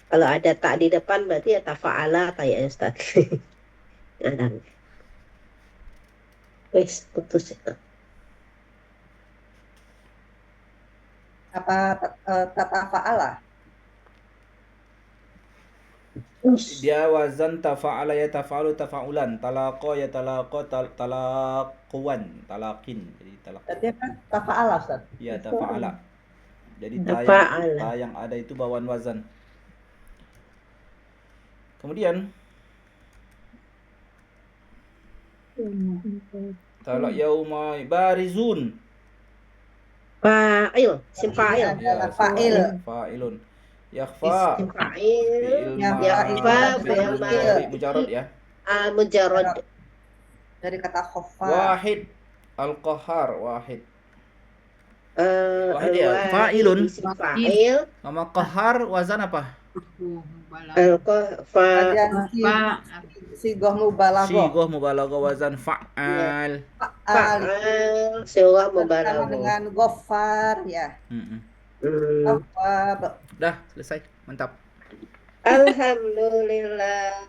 Kalau ada tak di depan berarti ya tafa'ala kayak Ustaz. Ada. Wes putus ya. Apa tatafa'ala? Dia wazan tafa'ala ya tafa'alu tafa'ulan, talaqa ya talaqa talaquan, talaqin. Jadi talaq. Berarti apa? Tafa'ala Ustaz. Ya tafa'ala. Jadi Tafa'ala. ta yang ada itu bawaan wazan. Kemudian talaq yauma barizun. Fa'il, isim fa'il. Adalah fa'il. Fa'ilun. Yakhfa. Isim fa'il. Yakhfa fi'il mujarrad ya. Mujarrad. Dari kata khaffa. Wahid. Al-qahar wahid. Wahid ya, fa'ilun. Isim fa'il. Nama qahar wazan apa? Sigoh mubalaghah. Sigoh mubalaghah wazan fa'al. Fa'al. Sigoh Sama mubalaghah. dengan ghaffar ya. Tawwab. Dah selesai, mantap. Alhamdulillah.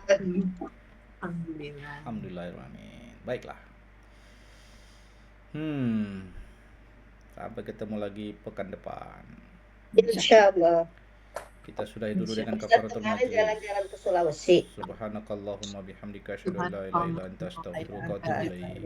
Alhamdulillahirrahmanirrahim. Baiklah. Sampai ketemu lagi pekan depan. Insyaallah. Kita sudahi dulu dengan kafaratul majlis. Jalan-jalan ke Sulawesi. Subhanakallahumma bihamdika asyhadu an la ilaha illa anta astaghfiruka wa atubu ilaik.